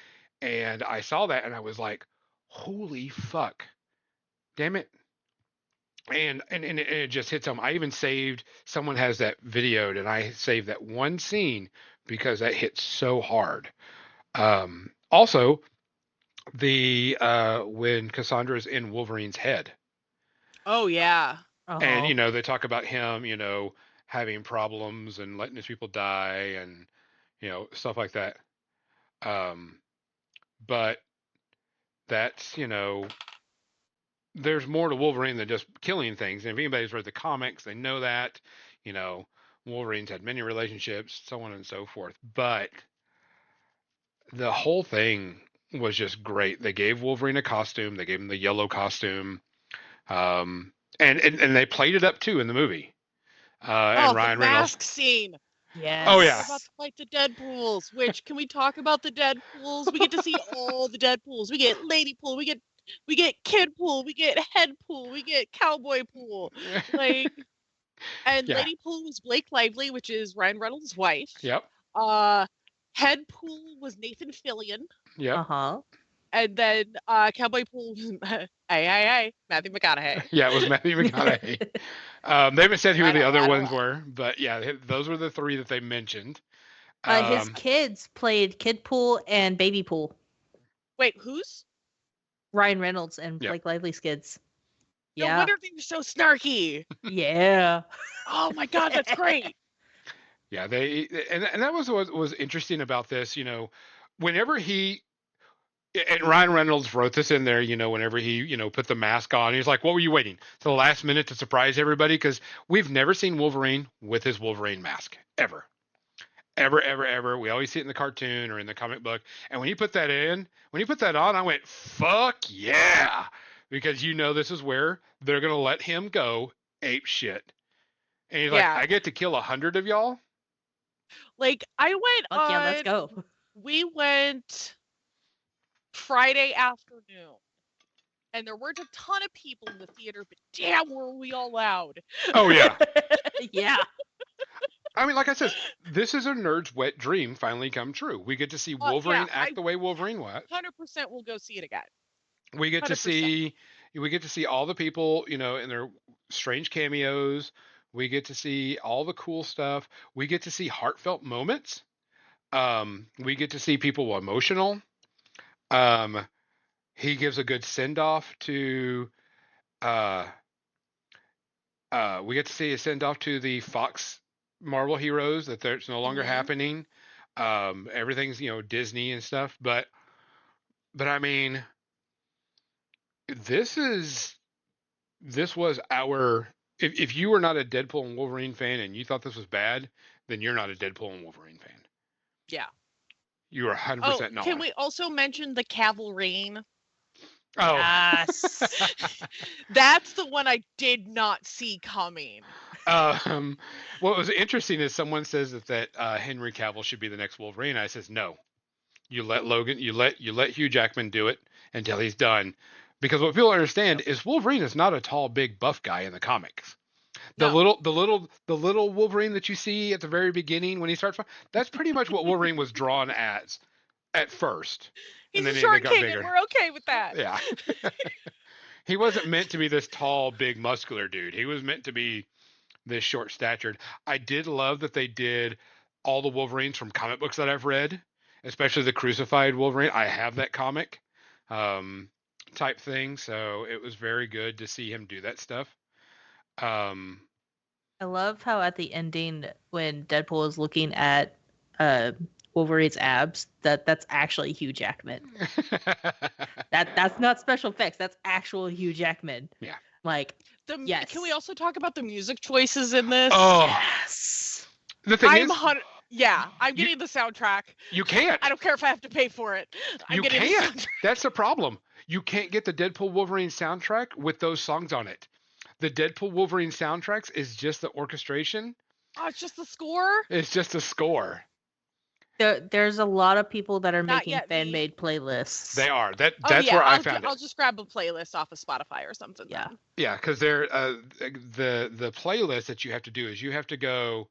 And I saw that and I was like, holy fuck, damn it. And it just hits home. I even saved, someone has that videoed and I saved that one scene because that hit so hard. Also, the when Cassandra's in Wolverine's head. Oh yeah. And they talk about him, having problems and letting his people die and stuff like that. But that's, there's more to Wolverine than just killing things. And if anybody's read the comics, they know that, Wolverine's had many relationships, so on and so forth. But the whole thing was just great. They gave Wolverine a costume. They gave him the yellow costume. And they played it up too in the movie. And Ryan the Reynolds. mask scene. Yes. Oh yeah. We're about to fight the Deadpools. Which, can we talk about the Deadpools? We get to see all the Deadpools. We get Lady Pool. We get Kid Pool. We get Head Pool. We get Cowboy Pool. And Yeah. Lady Pool was Blake Lively, which is Ryan Reynolds' wife. Yep. Head Pool was Nathan Fillion. Yep. And then Cowboy Pool was Matthew McConaughey. Yeah, it was Matthew McConaughey. They haven't said who the other ones were, but yeah, those were the three that they mentioned. His kids played Kid Pool and Baby Pool. Wait, who's? Ryan Reynolds and Blake Lively's kids. No wonder they were so snarky. Yeah. Oh my god, that's great. Yeah, and that was what was interesting about this. Whenever and Ryan Reynolds wrote this in there, whenever he, put the mask on, he's like, what were you waiting to the last minute to surprise everybody? Because we've never seen Wolverine with his Wolverine mask, ever. Ever, ever, ever. We always see it in the cartoon or in the comic book. And when he put that on, I went, fuck yeah. Because this is where they're going to let him go ape shit. And he's like, I get to kill 100 of y'all? Like, I went Fuck yeah, let's go. We went Friday afternoon, and there weren't a ton of people in the theater, but damn, were we all loud. Oh yeah. Yeah. I mean, like I said, this is a nerd's wet dream finally come true. We get to see Wolverine act the way Wolverine was. 100% we'll go see it again. We get 100%. We get to see all the people, in their strange cameos. We get to see all the cool stuff. We get to see heartfelt moments. We get to see people emotional. He gives a good send off to we get to see a send off to the Fox Marvel heroes that it's no longer happening. Everything's, Disney and stuff, but I mean, this was our, if you were not a Deadpool and Wolverine fan and you thought this was bad, then you're not a Deadpool and Wolverine fan. Yeah. You are 100% not. Can we also mention the Cavalrain? Oh. Yes. That's the one I did not see coming. What was interesting is someone says that Henry Cavill should be the next Wolverine. I says no. You let Hugh Jackman do it until he's done, because what people understand is Wolverine is not a tall, big, buff guy in the comics. The little Wolverine that you see at the very beginning when he starts, that's pretty much what Wolverine was drawn as at first. He's a short king, and we're okay with that. Yeah. He wasn't meant to be this tall, big, muscular dude. He was meant to be this short-statured. I did love that they did all the Wolverines from comic books that I've read, especially the Crucified Wolverine. I have that comic type thing, so it was very good to see him do that stuff. I love how at the ending, when Deadpool is looking at Wolverine's abs, that's actually Hugh Jackman. That's not special effects. That's actual Hugh Jackman. Yeah. Like, yes. Can we also talk about the music choices in this? Oh, yes. The thing is, Yeah, I'm getting the soundtrack. You can't. I don't care if I have to pay for it. I'm You getting the can't. soundtrack. That's the problem. You can't get the Deadpool Wolverine soundtrack with those songs on it. The Deadpool Wolverine soundtracks is just the orchestration. Oh, it's just the score? It's just a score. There's a lot of people that are Not making yet, fan made playlists. They are. That's yeah, where I I'll found it. I'll just grab a playlist off of Spotify or something. Yeah. then. Yeah, because they're the playlist that you have to do is you have to go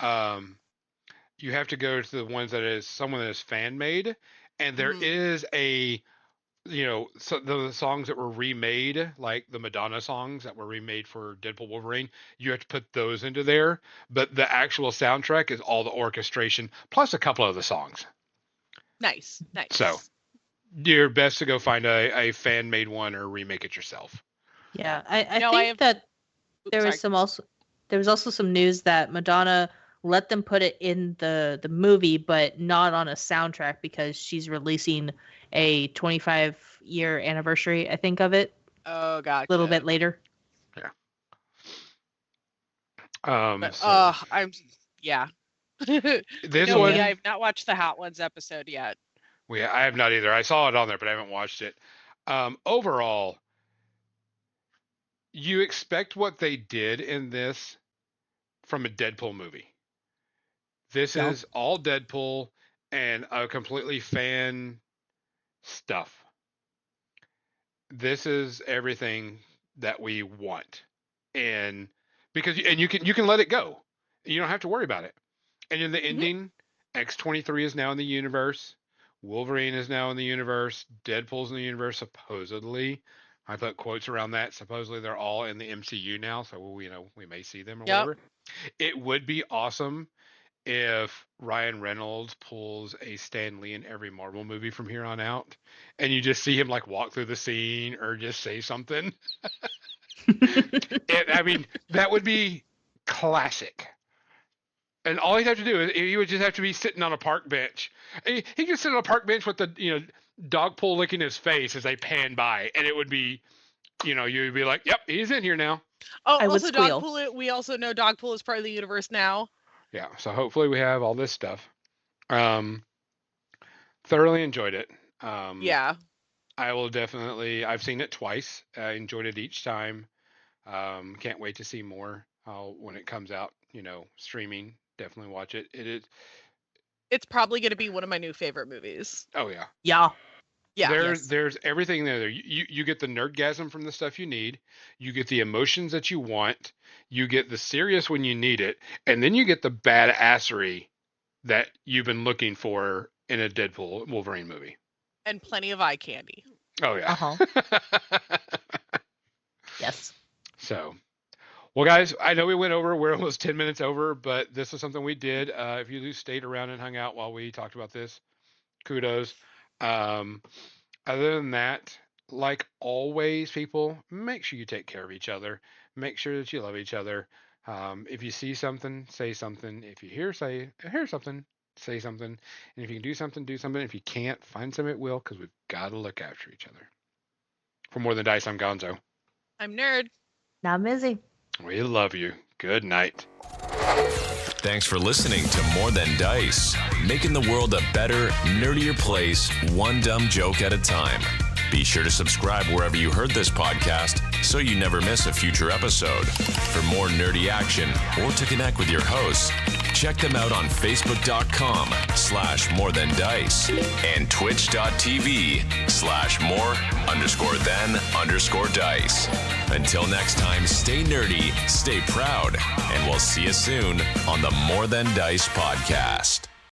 to the ones that is someone that is fan made, and there Mhm. is a so the songs that were remade, like the Madonna songs that were remade for Deadpool Wolverine, you have to put those into there. But the actual soundtrack is all the orchestration plus a couple of the songs. Nice. So you're best to go find a fan made one or remake it yourself. Yeah, I No, think that there was also some news that Madonna let them put it in the movie, but not on a soundtrack because she's releasing a 25-year anniversary, I think, of it. Oh, gotcha. A little bit later. Yeah. But, So yeah. this No, one, I have not watched the Hot Ones episode yet. I have not either. I saw it on there, but I haven't watched it. Overall, you expect what they did in this from a Deadpool movie. This Yeah. is all Deadpool and a completely fan stuff. This is everything that we want, and you can let it go. You don't have to worry about it. And in the ending, X-23 is now in the universe. Wolverine is now in the universe. Deadpool's in the universe, supposedly. I put quotes around that. Supposedly they're all in the MCU now, so we may see them or whatever. It would be awesome if Ryan Reynolds pulls a Stan Lee in every Marvel movie from here on out, and you just see him like walk through the scene or just say something. I mean, that would be classic. And all he'd have to do is he would just have to be sitting on a park bench. He could sit on a park bench with the dog pull licking his face as they pan by, and it would be, you'd be like, "Yep, he's in here now." Oh, I would also squeal. Dogpool. We also know Dogpool is part of the universe now. Yeah, so hopefully we have all this stuff. Thoroughly enjoyed it. Yeah. I will definitely. I've seen it twice. I enjoyed it each time. Can't wait to see more when it comes out. Streaming. Definitely watch it. It is. It's probably going to be one of my new favorite movies. Oh yeah. Yeah. Yeah. There's everything there. You get the nerdgasm from the stuff you need. You get the emotions that you want. You get the serious when you need it, and then you get the badassery that you've been looking for in a Deadpool Wolverine movie. And plenty of eye candy. Oh yeah. Uh-huh. Yes. So, well, guys, I know we went over. We're almost 10 minutes over, but this is something we did. If you stayed around and hung out while we talked about this, kudos. Other than that, like always, people, make sure you take care of each other. Make sure that you love each other. If you see something, say something. If you hear something, say something. And if you can do something, do something. If you can't, find some at will, because we've got to look after each other. For More Than Dice, I'm Gonzo. I'm Nerd. Now I'm Izzy. We love you. Good night. Thanks for listening to More Than Dice, making the world a better, nerdier place, one dumb joke at a time. Be sure to subscribe wherever you heard this podcast so you never miss a future episode. For more nerdy action or to connect with your hosts, check them out on Facebook.com/MoreThanDice and Twitch.tv/more_than_dice. Until next time, stay nerdy, stay proud, and we'll see you soon on the More Than Dice podcast.